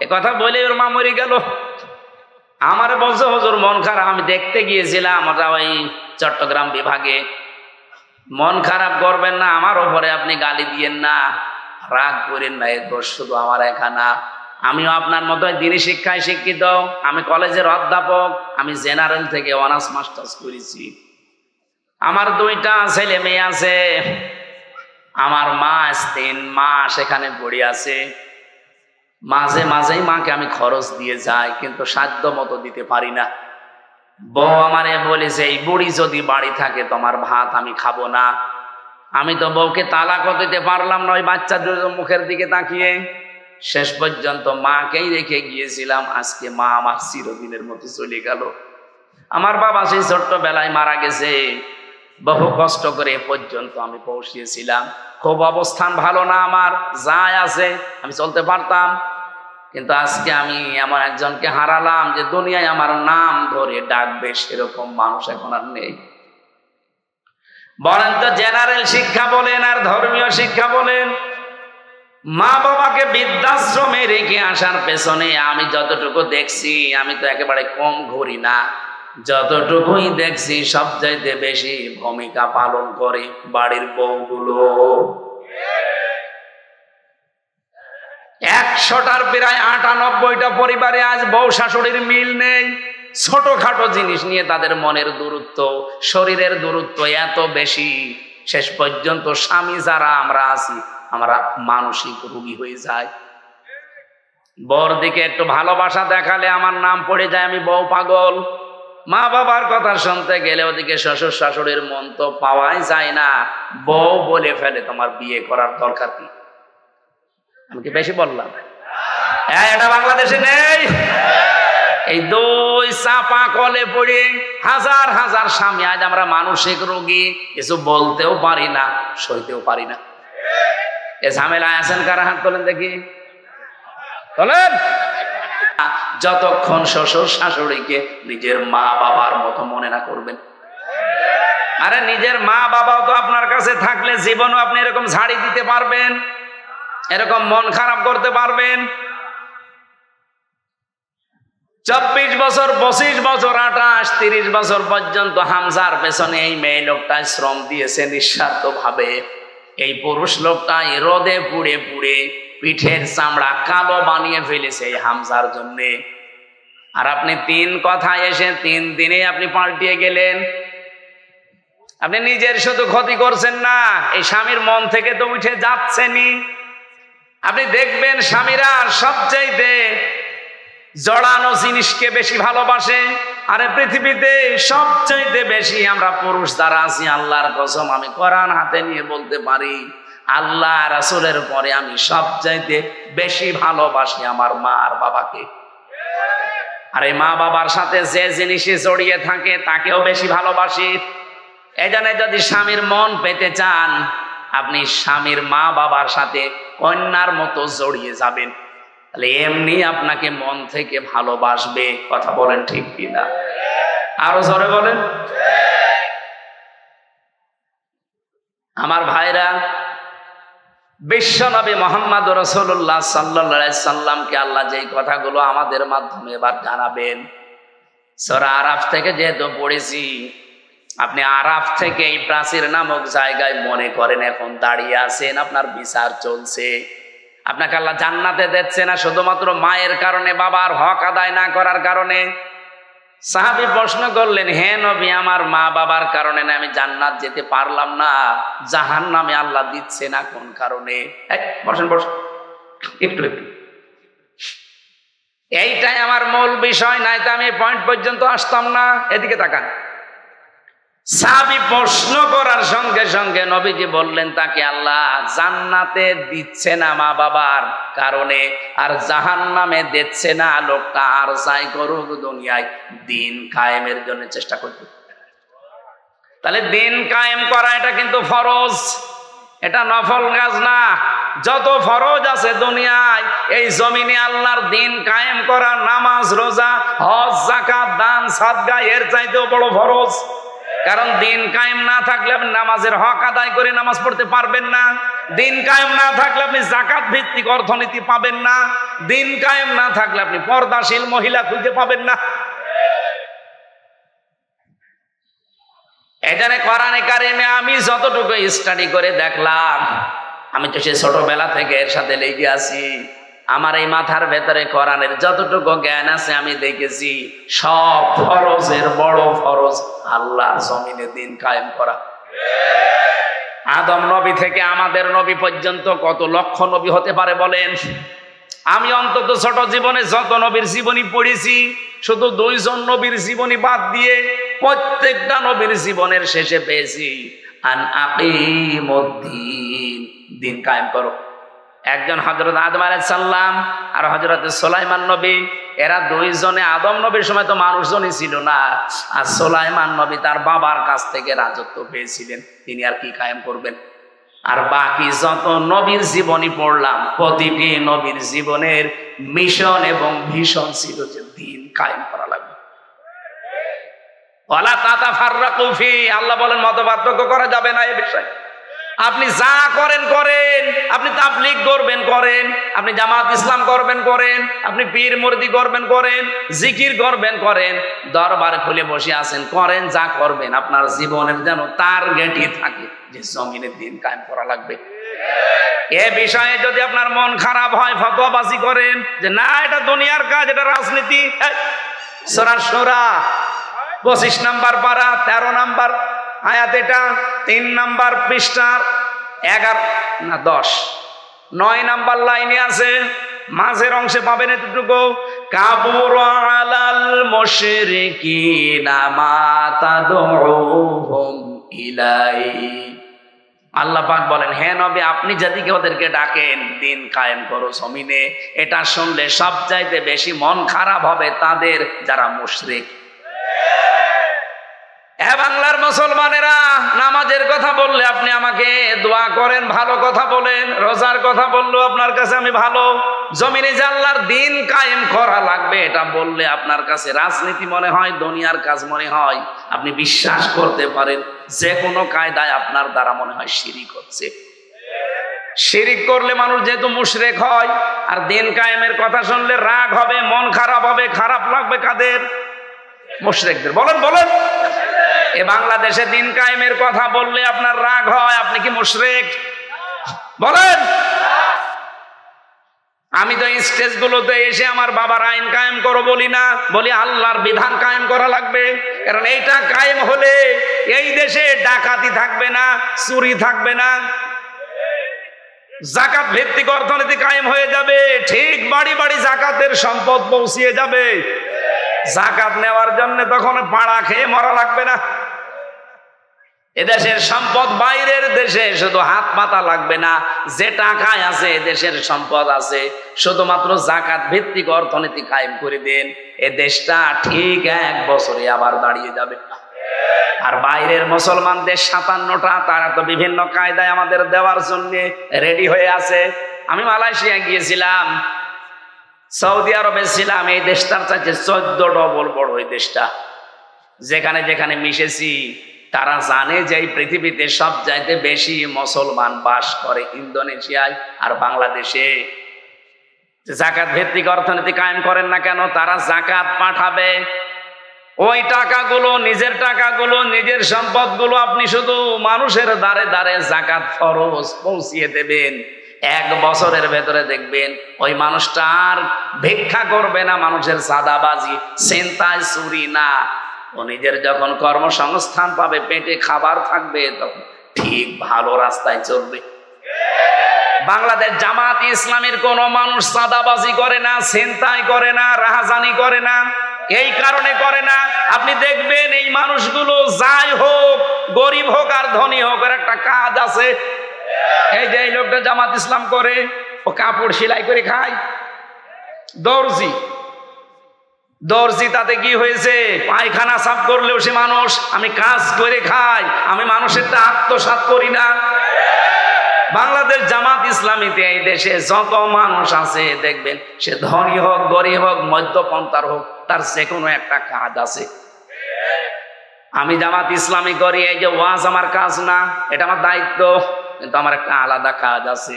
এ কথা বলে ওর মা মরে গেল। আমার বলছে, হুজুর মন খারাপ, আমি দেখতে গিয়েছিলাম ওটা ওই চট্টগ্রাম বিভাগে। মন খারাপ করবেন না, আমার ওপরে আপনি গালি দিয়েন না, রাগ করেন না, এর দোষ শুধু আমার একা না। আমিও আপনার মতো দিনী শিক্ষায় শিক্ষিত, আমি কলেজের অধ্যাপক, আমি জেনারেল থেকে অনার্স মাস্টার্স করেছি। আমার 2টা ছেলে মেয়ে আছে, আমার মা 3 মাস এখানে পড়ে আছে। মাঝে মাঝেই মাকে আমি খরচ দিয়ে যাই, কিন্তু সাধ্য মতো দিতে পারি না। বউ আমারে বলেছে, এই বুড়ি যদি বাড়ি থাকে তোমার ভাত আমি খাবো না। আমি তো বউকে তালাকও দিতে পারলাম না, ওই বাচ্চা দুটোর মুখের দিকে তাকিয়ে। শেষ পর্যন্ত মাকেই রেখে গিয়েছিলাম। আজকে মা আমার চিরদিনের মতো চলে গেল। আমার বাবা সেই ছোট্টবেলায় মারা গেছে, বহু কষ্ট করে এ পর্যন্ত আমি পৌঁছিয়েছিলাম। খুব অবস্থান ভালো না আমার, যাই আছে আমি চলতে পারতাম, কিন্তু আজকে আমি এমন একজনকে হারালাম যে দুনিয়ায় আমার নাম ধরে ডাকবে সেরকম মানুষ এখন আর নেই। বলেন তো, জেনারেল শিক্ষা বলেন আর ধর্মীয় শিক্ষা বলেন, মা বাবাকে বৃদ্ধাশ্রমে রেখে আসার পেছনে আমি যতটুকু দেখছি, আমি তো একেবারে কম ঘুরি না, যতটুকুই দেখছি সবচাইতে বেশি ভূমিকা পালন করে বাড়ির বউগুলো। 100টার প্রায় 98টা পরিবারে আজ বউ শাশুড়ির মিল নেই। ছোটখাটো জিনিস নিয়ে তাদের মনের দূরত্ব, শরীরের দূরত্ব এত বেশি, শেষ পর্যন্ত স্বামী যারা আমরা আছি, আমরা মানসিক রোগী হয়ে যায়। বউর দিকে একটু ভালোবাসা দেখালে আমার নাম পড়ে যায়, আমি বউ পাগল। মা বাবার কথা শুনতে গেলে ওদিকে শ্বশুর শাশুড়ির মন তো পাওয়াই যায় না, বউ বলে ফেলে তোমার বিয়ে করার দরকার কি। আমি কি বেশি বললাম? হ্যাঁ, এটা বাংলাদেশে নেই। এই 2 চাপা কলে পড়ে হাজার হাজার স্বামী আজ আমরা মানসিক রোগী, কিছু বলতেও পারি না, সইতেও পারি না। এ ঝামেলায় আছেন কারা? হাত তোলেন দেখি, তোলেন। যতক্ষণ শ্বশুর শাশুড়িকে নিজের মা বাবার মতো মনে না করবেন, আরে নিজের মা বাবাও তো আপনার কাছে থাকলে জীবনও আপনি এরকম ঝাড়ি দিতে পারবেন, এরকম মন খারাপ করতে পারবেন? 24 বছর, 25 বছর, 28, 30 বছর পর্যন্ত হামজার পেছনে এই মেয়ে লোকটা শ্রম দিয়েছে নিঃস্বার্থ ভাবে। এই পুরুষ লোকটা রোদে পুড়ে পুড়ে পিঠের চামড়া কালো বানিয়ে ফেলেছে এই হামজার জন্যে। আর আপনি 3 কথায় এসে 3 দিনে আপনি পাল্টিয়ে গেলেন। আপনি নিজের শুধু ক্ষতি করছেন না, এই স্বামীর মন থেকে তো উঠে যাচ্ছেনই। আপনি দেখবেন স্বামীরা সবচাইতে জড়ানো জিনিসকে বেশি ভালোবাসে। আরে পৃথিবীতে সবচাইতে বেশি আমরা পুরুষ যারা আছি, আল্লাহর কসম আমি কোরআন হাতে নিয়ে বলতে পারি, আল্লাহ রাসূলের পরে আমি সবচাইতে বেশি ভালোবাসি আমার মা আর বাবাকে। আর এই মা বাবার সাথে যে জিনিসে জড়িয়ে থাকে তাকেও বেশি ভালোবাসি। এজন্য যদি স্বামীর মন পেতে চান, আপনি স্বামীর মা বাবার সাথে কন্যার মতো জড়িয়ে যাবেন, তাহলে এমনি আপনাকে মন থেকে ভালোবাসবে। কথা বলেন ঠিক কিনা? আরো জোরে বলেন। আমার ভাইরা, বিশ্বনবী মুহাম্মদ রাসূলুল্লাহ সাল্লাল্লাহু আলাইহি সাল্লামকে আল্লাহ যেই কথাগুলো আমাদের মাধ্যমে এবার জানাবেন, সূরা আরাফ থেকে যেহেতু পড়েছি, আপনি আরাফ থেকে এই প্রাচীর নামক জায়গায় মনে করেন এখন দাঁড়িয়ে আছেন, আপনার বিচার চলছে। আপনাকে আল্লাহ জান্নাতে দিচ্ছে না শুধুমাত্র মায়ের কারণে, বাবার হক আদায় না করার কারণে। সাহাবী প্রশ্ন করলেন, হে নবী, আমার মা বাবার কারণে না আমি জান্নাত যেতে পারলাম না, জাহান্নামে আল্লাহ দিচ্ছে না কোন কারণে? বসেন বসেন একটু একটু, এইটাই আমার মূল বিষয়, নাই তো আমি পয়েন্ট পর্যন্ত আসতাম না। এদিকে তাকান। সাহাবী প্রশ্ন করার সঙ্গে সঙ্গে নবীজি বললেন তাকে আল্লাহ জান্নাতে দিচ্ছে না মা বাবার কারণে, আর জাহান্নামে দিচ্ছে না, লোকটা আর যাই করুক দুনিয়ায় দিন কায়েমের জন্য চেষ্টা করবে। তাহলে দিন কায়েম করা এটা কিন্তু ফরজ, এটা নফল কাজ না। যত ফরজ আছে দুনিয়ায়, এই জমিনে আল্লাহর দিন কায়েম করা, নামাজ, রোজা, হজ, যাকাত, দান, সাদকা এর চাইতেও বড় ফরজ। কারণ দিন কায়েম না থাকলে আপনি নামাজের হক আদায় করে নামাজ পড়তে পারবেন না। দিন কায়েম না থাকলে আপনি যাকাত ভিত্তিক অর্থনীতি পাবেন না। দিন কায়েম না থাকলে আপনি পর্দাশীল মহিলা খুঁজে পাবেন না। এখানে কোরআনে কারিমে আমি যতটুকু স্টাডি করে দেখলাম, আমি তো সে ছোটবেলা থেকে এর সাথে লেগে আছি, আমার এই মাথার ভেতরে কোরআনের যতটুকু জ্ঞান আছে আমি দেখেছি সব ফরজের বড় ফরজ আল্লাহর জমিনে দিন কায়েম করা। আদম নবী থেকে আমাদের নবী পর্যন্ত কত লক্ষ নবী হতে পারে বলেন? আমি অন্তত ছোট জীবনে যত নবীর জীবনী পড়েছি, শুধু 2 জন নবীর জীবনী বাদ দিয়ে প্রত্যেকটা নবীর জীবনের শেষে পেয়েছি আন আকিমুদ্দিন, দিন কায়েম করো। একজন হযরত আদম আলাইহিস সালাম আর হযরত সুলাইমান নবী, এরা 2 জনে, আদম নবীর সময় তো মানুষজনই ছিল না, আর সুলাইমান নবী তার বাবার কাছ থেকে রাজত্ব পেয়েছিলেন, তিনি আর কি কায়েম করবেন? আর বাকি যত নবীর জীবনী পড়লাম, প্রতিটি নবীর জীবনের মিশন এবং ভিশন ছিল যে দিন কায়েম করা লাগবে। ওয়ালা তাতাফাররাকু ফি, আল্লাহ বলেন মতপার্থক্য করা যাবে না এই বিষয়ে। আপনি যা করেন করেন, আপনি তাবলীগ করবেন করেন, আপনি জামাত ইসলাম করবেন করেন, আপনি পীর মুরিদি করবেন করেন, জিকির করবেন করেন, দরবার খুলে বসে আছেন করেন, যা করবেন আপনার জীবনের যেন টার্গেটই থাকে যে জমিনের দিন কায়েম করা লাগবে। এ বিষয়ে যদি আপনার মন খারাপ হয়, ফতোয়াবাজি করেন যে না এটা দুনিয়ার কাজ, এটা রাজনীতি, সূরা শুরা 25 নম্বর পারা 13 নম্বর আয়াত, এটা 3 নম্বর পৃষ্ঠার 11 না 10 9 নম্বর লাইনে আছে, মাঝের অংশে পাবেন এতটুকু, কাবুরা আলাল মুশরিকিনা মা তাদউহুম ইলাই। আল্লাহ পাক বলেন, হে নবী আপনি যেদিকে ওদেরকে ডাকেন দিন কায়েম করো জমিনে, এটা শুনলে সবচাইতে বেশি মন খারাপ হবে তাদের যারা মুশরিক। বাংলার মুসলমানেরা, নামাজের কথা বললে আপনি আমাকে দোয়া করেন, ভালো কথা বলেন। রোজার কথা বললেও আপনার কাছে আমি ভালো। জমিনে যে আল্লাহর দিন কায়েম করা লাগবে এটা বললে আপনার কাছে রাজনীতি মনে হয়, দুনিয়ার কাজ মনে হয়। আপনি বিশ্বাস করতে পারেন যে কোনো কায়দায় আপনার দ্বারা মনে হয় শিরিক হচ্ছে। শিরিক করলে মানুষ যেহেতু মুশরিক হয়, আর দিন কায়েমের কথা শুনলে রাগ হবে, মন খারাপ হবে। খারাপ লাগবে কাদের? মুশরিকদের। বলেন বলেন, এ বাংলাদেশে দিন কায়েমের কথা বললে আপনার রাগ হয়, আপনি কি মুশরিক? বলেন। আমি তো স্টেজগুলোতে এসে আমার বাবার আইন কায়েম করো বলি না, বলি আল্লাহর বিধান কায়েম করা লাগবে। কারণ এইটা কায়েম হলে এই দেশে ডাকাতি থাকবে না, চুরি থাকবে না, জাকাত ভিত্তিক অর্থনীতি কায়েম হয়ে যাবে। ঠিক বাড়ি বাড়ি জাকাতের সম্পদ পৌঁছিয়ে যাবে। জাকাত নেওয়ার জন্য তখন পাড়া খেয়ে মরা লাগবে না। এদেশের সম্পদ বাইরের দেশে শুধু হাত পাতা লাগবে না। যে টাকায় আছে দেশের সম্পদ আছে, শুধুমাত্র জাকাত ভিত্তিক অর্থনীতি কায়েম করে দেন, এ দেশটা ঠিক 1 বছরে আবার দাঁড়িয়ে যাবে। আর বাইরের মুসলমান দেশ 57টা, তারা তো বিভিন্ন কায়দায় আমাদের দেওয়ার জন্য রেডি হয়ে আছে। আমি মালয়েশিয়া গিয়েছিলাম, সৌদি আরবে ছিলাম, এই দেশটার চাইতে 14 ডবল বড় এই দেশটা। যেখানে যেখানে মিশেছি তারা জানে যে এই পৃথিবীতে সব চাইতে বেশি মুসলমান বাস করে ইন্দোনেশিয়ায় আর বাংলাদেশে। জাকাত ভিত্তিক অর্থনীতি কায়েম করেন না কেন? তারা জাকাত পাঠাবে, ওই টাকাগুলো, নিজের টাকাগুলো, নিজের সম্পদগুলো আপনি শুধু মানুষের দ্বারে দ্বারে জাকাত ফরজ পৌঁছিয়ে দেবেন। 1 বছরের ভেতরে দেখবেন ওই মানুষটা আর ভিক্ষা করবে না, মানুষের সাদাবাজি, ছিনতাই, চুরি না। ও নিজের যখন কর্মসংস্থান পাবে, পেটে খাবার থাকবে, তখন ঠিক ভালো রাস্তায় চলবে। বাংলাদেশ জামাত ইসলামের কোন মানুষ সাদাবাজি করে না, ছিনতাই করে না, রাহাজানি করে না। এই কারণে করে না, আপনি দেখবেন এই মানুষগুলো যাই হোক, গরিব হোক আর ধনী হোক, এর একটা কাজ আছে। এই যে এই লোকটা জামাত ইসলাম করে, ও কাপড় সেলাই করে খায়, দর্জি। তাতে কি হয়েছে? পায়খানা সাফ করলেও সে মানুষ। আমি কাজ করে খাই, আমি মানুষেরটা আত্মসাৎ করি না। বাংলাদেশ জামাত ইসলামীতে এই দেশে যত মানুষ আছে দেখবেন, সে ধনী হোক, গরিব হোক, মধ্যপন্থার হোক, তার যে কোনো একটা কাজ আছে। আমি জামাত ইসলামী করি, এই যে ওয়াজ আমার কাজ না, এটা আমার দায়িত্ব, কিন্তু আমার একটা আলাদা কাজ আছে।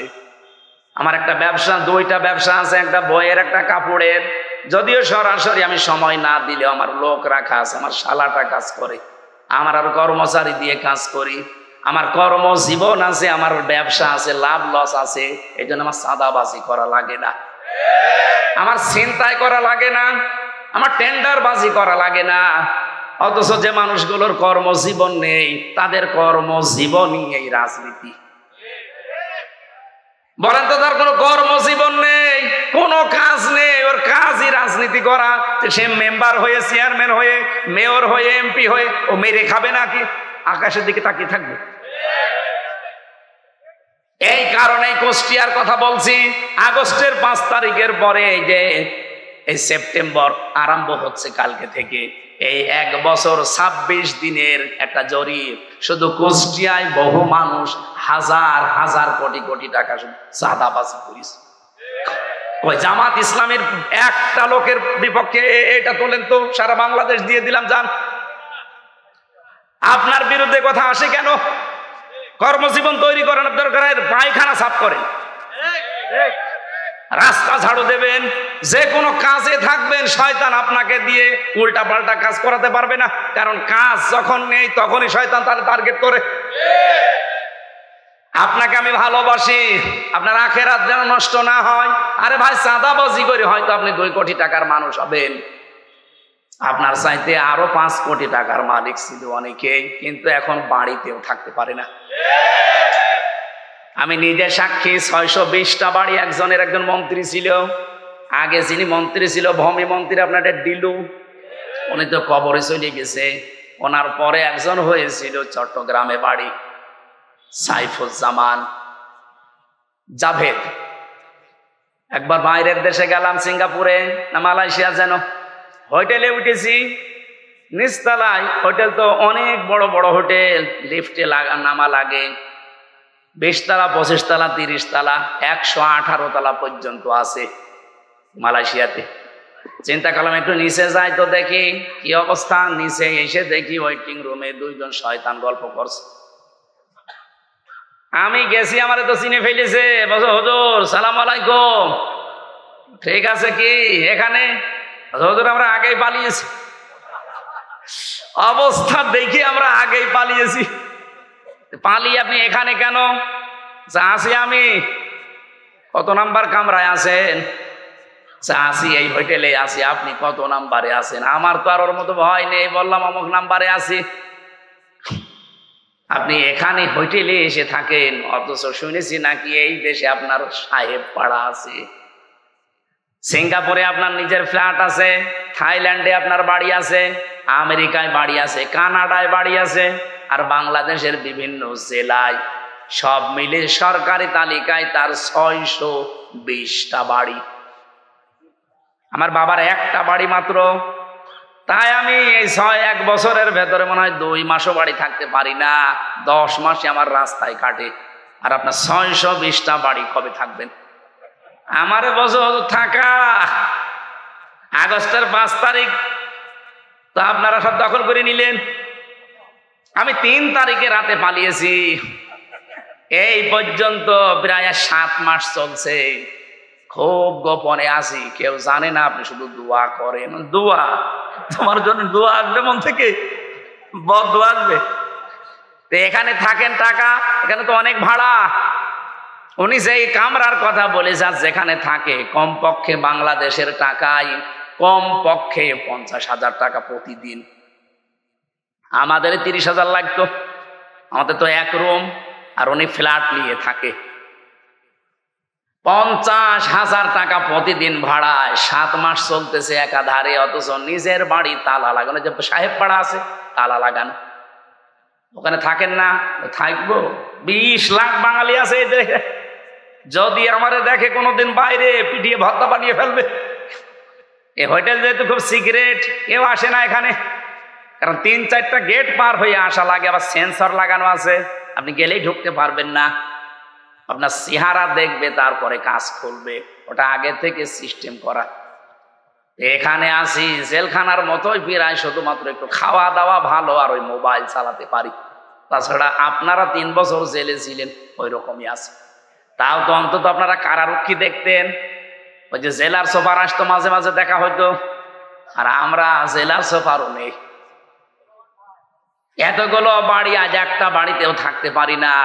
আমার একটা ব্যবসা, 2টা ব্যবসা আছে, একটা বইয়ের, একটা কাপড়ের। যদিও সরাসরি আমি সময় না দিলেও আমার লোক রাখা আছে, আমার শালাটা কাজ করে, আমার আর কর্মচারী দিয়ে কাজ করি। আমার কর্মজীবন আছে, আমার ব্যবসা আছে, লাভ লস আছে। এই জন্য আমার সাদাবাজি করা লাগে না, আমার ছিনতাই করা লাগে না, আমার টেন্ডারবাজি করা লাগে না। অথচ যে মানুষগুলোর কর্মজীবন নেই, তাদের কর্মজীবনই এই রাজনীতি। বলেন তো, তার কোনো কর্মজীবন নেই, কোনো কাজ নেই, ওর কাজই রাজনীতি করা। সে মেম্বার হয়ে, চেয়ারম্যান হয়ে, মেয়র হয়ে, এমপি হয়ে ও মেরে খাবে নাকি? আকাশের দিকে তাকিয়ে থাকবে? এই কারণে কুষ্টিয়ার কথা বলছি। আগস্টের 5 তারিখের পরে এই যে এই সেপ্টেম্বর আরম্ভ হচ্ছে কালকে থেকে, এই 1 বছর 26 দিনের একটা জরিপ, শুধু কুষ্টিয়ায় বহু মানুষ হাজার হাজার কোটি কোটি টাকা চাঁদাবাজি করেছে। ওই জামাত ইসলামের একটা লোকের বিপক্ষে এটা তোলেন তো, সারা বাংলাদেশ দিয়ে দিলাম যান। আপনার বিরুদ্ধে কথা আসে কেন? কর্মজীবন তৈরি করার দরকার, পায়খানা সাফ করেন, রাস্তা ঝাড়ু দেবেন, যে কোনো কাজে থাকবেন। শয়তান আপনাকে দিয়ে উল্টা পাল্টা কাজ করাতে পারবে না, কারণ কাজ যখন নেই তখনই শয়তান তার টার্গেট করে। আপনাকে আমি ভালোবাসি, আপনার আখেরাত যেন নষ্ট না হয়। আরে ভাই, চাঁদাবাজি করে হয়তো আপনি 2 কোটি টাকার মানুষ হবেন, আপনার চাইতে আরো 5 কোটি টাকার মালিক ছিল অনেকেই, কিন্তু এখন বাড়িতেও থাকতে পারে না। আমি নিজে সাক্ষী, 620টা বাড়ি একজন মন্ত্রী ছিল। আগে যিনি মন্ত্রী ছিল, ভূমি মন্ত্রী, আপনার ডিলু, উনি তো কবরে চলে গেছে। ওনার পরে একজন হয়েছিল চট্টগ্রামে বাড়ি, সাইফুজ্জামান জাভেদ। একবার বাইরের দেশে গেলাম, সিঙ্গাপুরে না মালয়েশিয়া যেন, হোটেলে উঠেছি। নিচতলায় হোটেল, তো অনেক বড় বড় হোটেল, লিফটে নামা লাগে। 20 তলা, 25 তলা, 30 তলা, 118 তলা পর্যন্ত আছে মালয়েশিয়াতে। চিন্তা করলাম একটু নিচে যাই তো দেখি কি অবস্থা। নিচে এসে দেখি ওয়েটিং রুমে 2 জন শয়তান গল্প করছে। আমি গেছি, আমারে তো চিনে ফেলেছে। বলছে, হুজুর সালাম আলাইকুম। ঠিক আছে, কি এখানে? হুজুর আমরা আগেই পালিয়েছি। অবস্থা দেখি আমরা আগেই পালিয়েছি। পালিয়ে আপনি এখানে কেন? আছি আমি। কত নাম্বার কামরায় আছেন? আছি এই হোটেলে আছি। আপনি কত নাম্বারে আছেন? আমার তো আর ওর মতো ভয় নেই, বললাম অমুক নাম্বারে আছি। আপনি এখানে হোটেলে এসে থাকেন, অথচ শুনেছি নাকি এই দেশে আপনার সাহেব পাড়া আছে, সিঙ্গাপুরে আপনার নিজের ফ্ল্যাট আছে, থাইল্যান্ডে আপনার বাড়ি আছে, আমেরিকায় বাড়ি আছে, কানাডায় বাড়ি আছে, আর বাংলাদেশের বিভিন্ন জেলায় সব মিলে সরকারি তালিকায় তার 620টা বাড়ি। আমার বাবার একটা বাড়ি মাত্র। তাই আমি এই 1 বছরের ভেতরে মনে হয় 2 মাসও বাড়ি থাকতে পারি না। 10 মাসে আমার রাস্তায় কাটে। আর আপনার 620টা বাড়ি কবে থাকবেন? আমারে বছর থাকা আগস্টের 5 তারিখ, তো আপনারা সব দখল করে নিলেন। আমি 3 তারিখে রাতে পালিয়েছি। এই পর্যন্ত প্রায় 7 মাস চলছে। খুব গোপনে আছি, কেউ জানে না। আপনি শুধু দোয়া করেন। দোয়া? তোমার জন্য দোয়া আসবে মন থেকে? বদদোয়া আসবে? তো এখানে থাকেন টাকা, এখানে তো অনেক ভাড়া। উনি যেই কামরার কথা বলেছেন যেখানে থাকে, কমপক্ষে বাংলাদেশের টাকায় কমপক্ষে 50,000 টাকা প্রতিদিন। আমাদের 30,000 লাগতো। আমাদের তো 1 রুম, আর উনি ফ্ল্যাট নিয়ে থাকে। 50,000 টাকা প্রতিদিন ভাড়ায় 7 মাস চলতেছে একাধারে। অথচ নিজের বাড়ি তালা লাগানো, যে সাহেব পাড়া আছে তালা লাগানো। ওখানে থাকেন না? থাকবো। 20 লাখ বাঙালি আছে এই দেশে। যদি আমারে দেখে কোনোদিন বাইরে, পিটিয়ে ভর্তা বানিয়ে ফেলবে। এই হোটেল যেহেতু খুব সিক্রেট, কেউ আসে না এখানে। কারণ 3-4টা গেট পার হয়ে আসা লাগে, আবার সেন্সর লাগানো আছে। আপনি গেলেই ঢুকতে পারবেন না। আপনার চেহারা দেখবে, তারপরে কাজ করবে। ওটা আগে থেকে সিস্টেম করা। এখানে আসি জেলখানার মতোই প্রায়, শুধুমাত্র একটু খাওয়া দাওয়া ভালো, আর ওই মোবাইল চালাতে পারি। তাছাড়া আপনারা 3 বছর জেলে ছিলেন, ওই রকমই আছে। তাও তো অন্তত আপনারা কারারক্ষী দেখতেন। ওই যে জেলার সোফার আসতো, মাঝে মাঝে দেখা হইতো। আর আমরা জেলার সোফারও নেই। এতগুলো বাড়ি, আজ একটা বাড়িতেও থাকতে পারি না।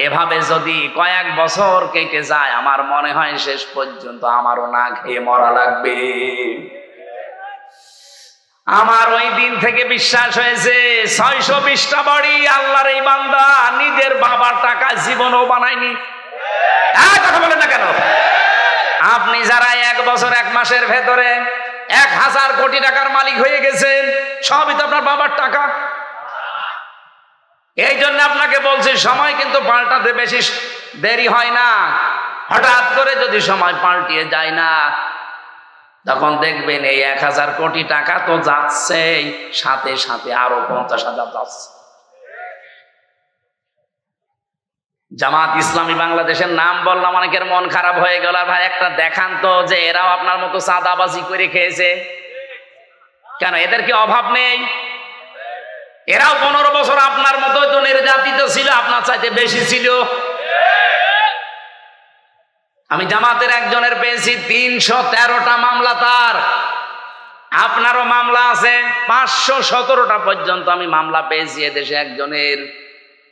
এভাবে যদি কয়েক বছর কেটে যায়, আমার মনে হয় শেষ পর্যন্ত আমারও না খেয়ে মরা লাগবে। আমার ওই দিন থেকে বিশ্বাস হয়েছে 620টা বাড়ি আল্লাহর এই বান্দা নিজের বাবার টাকায় জীবনও বানায়নি। কথা বলেন না কেন? আপনি যারা 1 বছর 1 মাসের ভেতরে 1000 কোটি টাকার মালিক হয়ে গেছেন, সবই তো আপনার বাবার টাকা। এই জন্য আপনাকে বলছি, সময় কিন্তু পাল্টাতে বেশি দেরি হয় না। হঠাৎ করে যদি সময় পাল্টিয়ে যায় না, তখন দেখবেন এই 1000 কোটি টাকা তো যাচ্ছে, সাথে সাথে আরো 50,000 যাচ্ছে। জামাত ইসলামী বাংলাদেশের নাম বললাম, অনেকের মন খারাপ হয়ে গেল। ভাই একটা দেখান তো যে এরাও আপনার মতো চাঁদাবাজি করে খেয়েছে। কেন এদের কি অভাব নেই? এরাও 15 বছর আপনার মতো তো নির্যাতিত ছিল, আপনার চাইতে বেশি ছিল। আমি জামাতের একজনের পেয়েছি 313টা মামলা তার। আপনারও মামলা আছে 517টা পর্যন্ত আমি মামলা পেয়েছি এদেশে একজনের।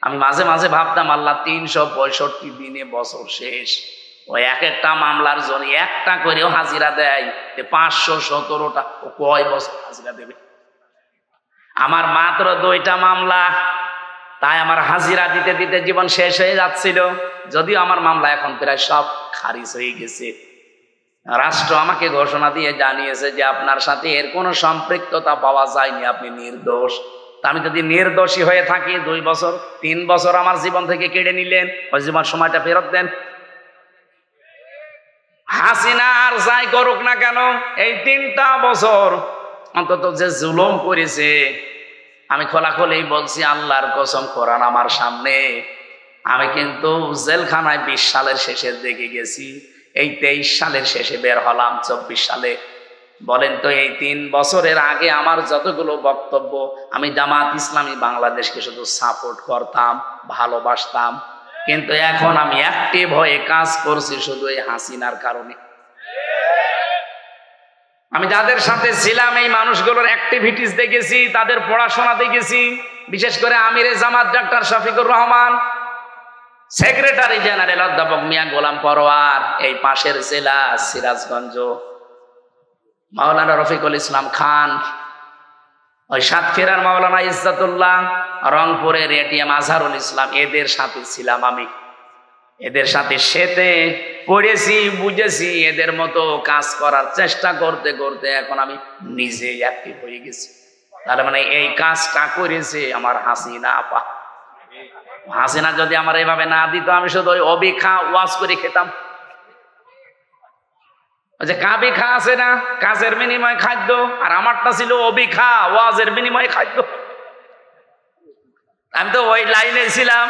আমি মাঝে মাঝে ভাবতাম, আল্লাহ 365 দিনে বছর শেষ, ওই এক একটা মামলার জন্য একটা করেও হাজিরা দেয়, 517টা ও কয় বছর হাজিরা দেবে? আমার মাত্র 2টা মামলা, তাই আমার হাজিরা দিতে দিতে জীবন শেষ হয়ে যাচ্ছিল। যদিও আমার মামলা এখন প্রায় সব খারিজ হয়ে গেছে। রাষ্ট্র আমাকে ঘোষণা দিয়ে জানিয়েছে যে আপনার সাথে এর কোনো সম্পৃক্ততা পাওয়া যায়নি, আপনি নির্দোষ। তা আমি যদি নির্দোষী হয়ে থাকি, 2 বছর 3 বছর আমার জীবন থেকে কেড়ে নিলেন, ওই জীবন সময়টা ফেরত দেন। হাসিনা আর যাই করুক না কেন, এই 3টা বছর অন্তত যে জুলুম করেছে, আমি খোলাখুলি বলছি, আল্লাহর কসম, কোরআন আমার সামনে, আমি কিন্তু জেলখানায় 20 সালের শেষের দিকে গেছি, এই 23 সালের শেষে বের হলাম 24 সালে। বলেন তো, এই 3 বছরের আগে আমার যতগুলো বক্তব্য, আমি জামাত ইসলামী বাংলাদেশকে শুধু সাপোর্ট করতাম, ভালোবাসতাম, কিন্তু এখন আমি অ্যাক্টিভ হয়ে কাজ করছি শুধু এই হাসিনার কারণে। আমি যাদের সাথে ছিলাম এই মানুষগুলোর অ্যাক্টিভিটিস দেখেছি, তাদের পড়াশোনা দেখেছি, বিশেষ করে আমিরে জামাত ডাক্তার শফিকুর রহমান, সেক্রেটারি জেনারেল অধ্যাপক মিয়া গোলাম পরোয়ার, এই পাশের জেলা সিরাজগঞ্জ মাওলানা রফিকুল ইসলাম খান, ওই সাতক্ষীরার মাওলানা ইজ্জাতুল্লাহ, রংপুরের এটিএম আজহারুল ইসলাম, এদের সাথে ছিলাম আমি। এদের সাথে সেতে পড়েছি, বুঝেছি, এদের মতো কাজ করার চেষ্টা করতে করতে এখন আমি নিজে অ্যাক্টিভ হয়ে গেছি। তাহলে মানে এই কাজটা করেছে আমার হাসিনা আপা। হাসিনা যদি আমার এভাবে না দিত, আমি শুধু ওই অবিখা ওয়াজ করে খেতাম। যে কাবি খা আছে না, কাজের বিনিময়ে খাদ্য, আর আমারটা ছিল অবিখা, ওয়াজের বিনিময়ে খাদ্য। আমি তো ওই লাইনে ছিলাম।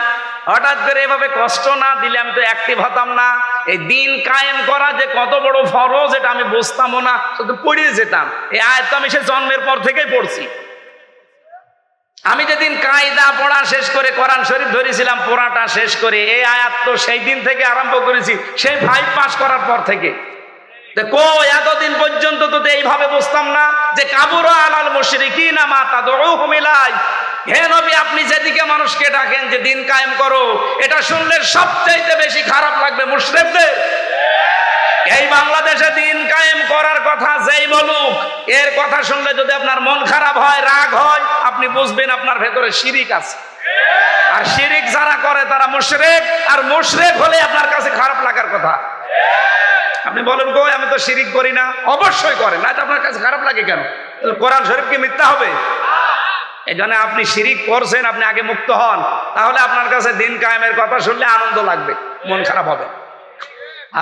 হঠাৎ করে এভাবে কষ্ট না দিলে আমি তো অ্যাক্টিভ হতাম না। এই দিন কায়েম করা যে কত বড় ফরজ, এটা আমি বুঝতামও না, শুধু পড়িয়ে যেতাম। এই আয়াত তো আমি সে জন্মের পর থেকেই পড়ছি। আমি যেদিন কায়দা পড়া শেষ করে কোরআন শরীফ ধরেছিলাম, পড়াটা শেষ করে এই আয়াত তো সেই দিন থেকে আরম্ভ করেছি, সেই 5 পাস করার পর থেকে। এতদিন পর্যন্ত তো এইভাবে বুঝতাম না যে কাবুরা আলাল মুশরিকিনা মা তাদউহুম ইলাই। হে নবী, আপনি যেদিকে মানুষকে ডাকেন যে দিন কায়েম করো, এটা শুনলে সবচাইতে বেশি খারাপ লাগবে মুশরিকদের। এই বাংলাদেশে দিন কায়েম করার কথা যেই বলুক, এর কথা শুনলে যদি আপনার মন খারাপ হয়, রাগ হয়, আপনি বুঝবেন আপনার ভেতরে শিরিক আছে। আর শিরিক যারা করে তারা মুশরিক, আর মুশরিক হলে আপনার কাছে খারাপ লাগার কথা। আপনি বলেন, গো আমি তো শিরিক করি না। অবশ্যই করেন, না তো আপনার কাছে খারাপ লাগে কেন? কোরআন শরীফ কি মিথ্যা হবে? এখানে আপনি শিরিক করছেন, আপনি আগে মুক্ত হন, তাহলে আপনার কাছে দিন কায়েমের কথা শুনলে আনন্দ লাগবে, মন খারাপ হবে।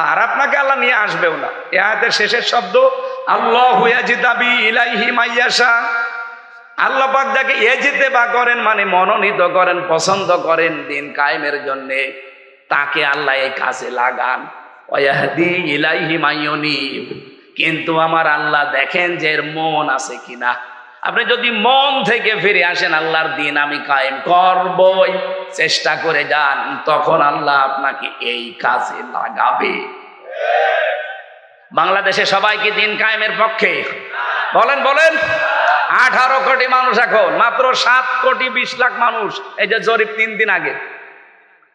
আর আপনাকে আল্লাহ নিয়ে আসবেও না। এই আয়াতের শেষের শব্দ আল্লাহু ইয়াজতাবি ইলাইহি মাইয়াশা। আল্লাহ পাক যাকে ইজতিবা করেন, মানে মনোনীত করেন, পছন্দ করেন দিন কায়েমের জন্য, তাকে আল্লাহ এই কাজে লাগান। ওয়াহদি ইলাইহি মাইয়ুনিব। কিন্তু আমার আল্লাহ দেখেন যে এর মন আছে কিনা। আপনি যদি মন থেকে ফিরে আসেন, আল্লাহর দিন আমি কায়েম করবই, চেষ্টা করে যান, তখন আল্লাহ আপনাকে এই কাজে লাগাবে। বাংলাদেশে সবাই কি দিন কায়েমের পক্ষে? বলেন বলেন। 18 কোটি মানুষ, এখন মাত্র 7 কোটি 20 লাখ মানুষ, এই যে জরিপ 3 দিন আগে,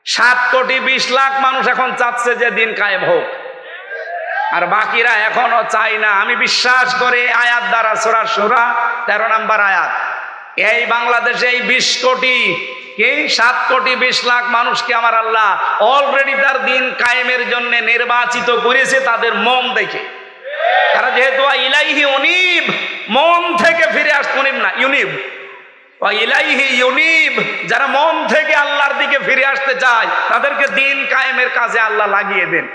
7 কোটি 20 লাখ মানুষ এখন চাচ্ছে যে দিন কায়েম হোক, আর বাকিরা এখনো চাই না। আমি বিশ্বাস করে আয়াত দ্বারা, সূরা শুরা 13 নম্বর আয়াত, এই বাংলাদেশে এই 20 কোটি কি 7 কোটি 20 লাখ মানুষকে আমার আল্লাহ অলরেডি তার দিন কায়েমের জন্য নির্বাচিত করেছে তাদের মন দেখে। তারা যেহেতু ইলাইহি উনিব, মন থেকে ফিরে আসতে, উনিব না ইউনিব, ইলাইহি ইউনিব, যারা মন থেকে আল্লাহর দিকে ফিরে আসতে চায় তাদেরকে দিন কায়েমের কাজে আল্লাহ লাগিয়ে দেন।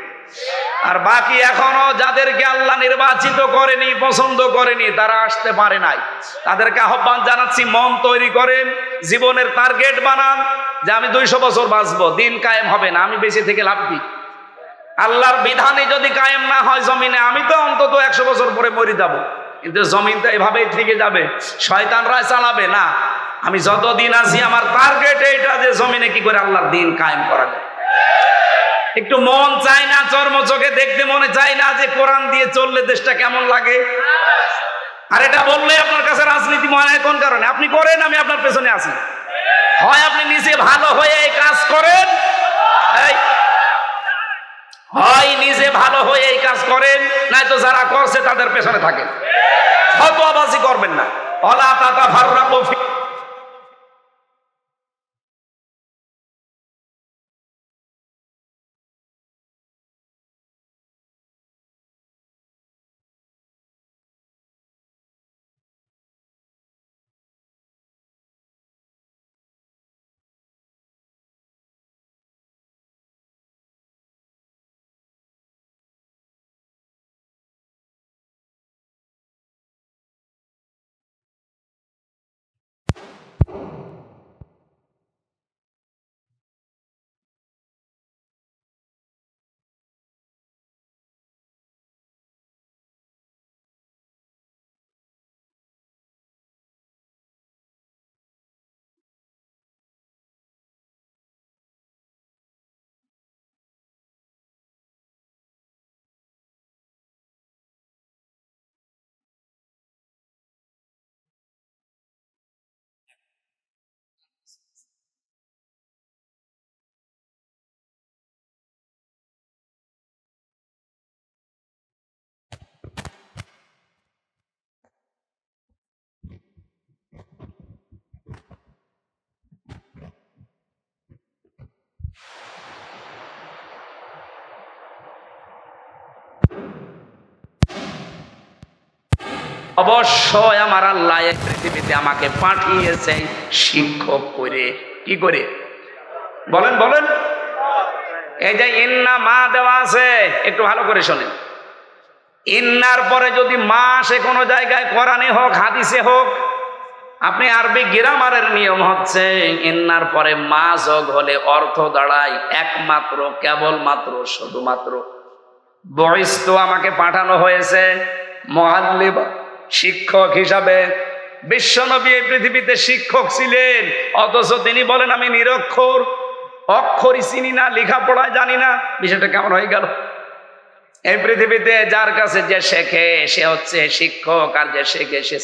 আর বাকি এখনো যাদেরকে আল্লাহ নির্বাচিত করেনি, পছন্দ করেনি, তারা আসতে পারে নাই, তাদেরকে আহ্বান জানাচ্ছি, মন তৈরি করেন, জীবনের টার্গেট বানান যে আমি 200 বছর বাঁচবো, দিন কায়েম হবে না, আমি বেঁচে থেকে লাভ কি? আল্লাহর বিধানে যদি কায়েম না হয় জমিনে, আমি তো অন্তত 100 বছর পরে মরে যাব, কিন্তু জমিন তো এভাবেই থেকে যাবে, শয়তানরা চালাবে না। আমি যতদিন আছি আমার টার্গেট এইটা যে জমিনে কি করে আল্লাহর দিন কায়েম করা যায়। একটু মন চাই না, চর্ম চোখে দেখতে মনে চাই না যে কোরআন দিয়ে চললে দেশটা কেমন লাগে? আর এটা বললে আপনার কাছে রাজনীতি মনে হয় কোন কারণে? আপনি করেন, আমি আপনার পেছনে আছি। হয় আপনি নিজে ভালো হয়ে এই কাজ করেন, হয় নিজে ভালো হয়ে এই কাজ করেন, নয়তো যারা করছে তাদের পেছনে থাকেন। ফতোয়াবাজি করবেন না। ওয়ালা তাতাফাররাকু ফি অবশ্যই আমার আল্লাহ এই পৃথিবীতে আমাকে পাঠিয়েছে শিক্ষক করে। কি করে বলেন বলেন? এই যে ইন্না মা দেওয়া আছে, একটু ভালো করে শোনেন। ইন্নার পরে যদি মা আসে কোনো জায়গায়, কোরআনে হোক হাদিসে হোক, আপনি আরবি গ্রামারের নিয়ম হচ্ছে ইন্নার পরে মা যোগ হলে অর্থ দাঁড়ায় একমাত্র, কেবলমাত্র, শুধুমাত্র। বয়স্ত আমাকে পাঠানো হয়েছে মুআল্লিম, শিক্ষক হিসাবে। বিশ্বনবী এই পৃথিবীতে শিক্ষক ছিলেন, অথচ তিনি বলেন আমি নিরক্ষর, অক্ষরই চিনি না, লেখাপড়া জানি না। বিষয়টা কেমন হয়ে গেল? এই পৃথিবীতে যার কাছে যে শেখে সে হচ্ছে শিক্ষক, আর যে শেখে সে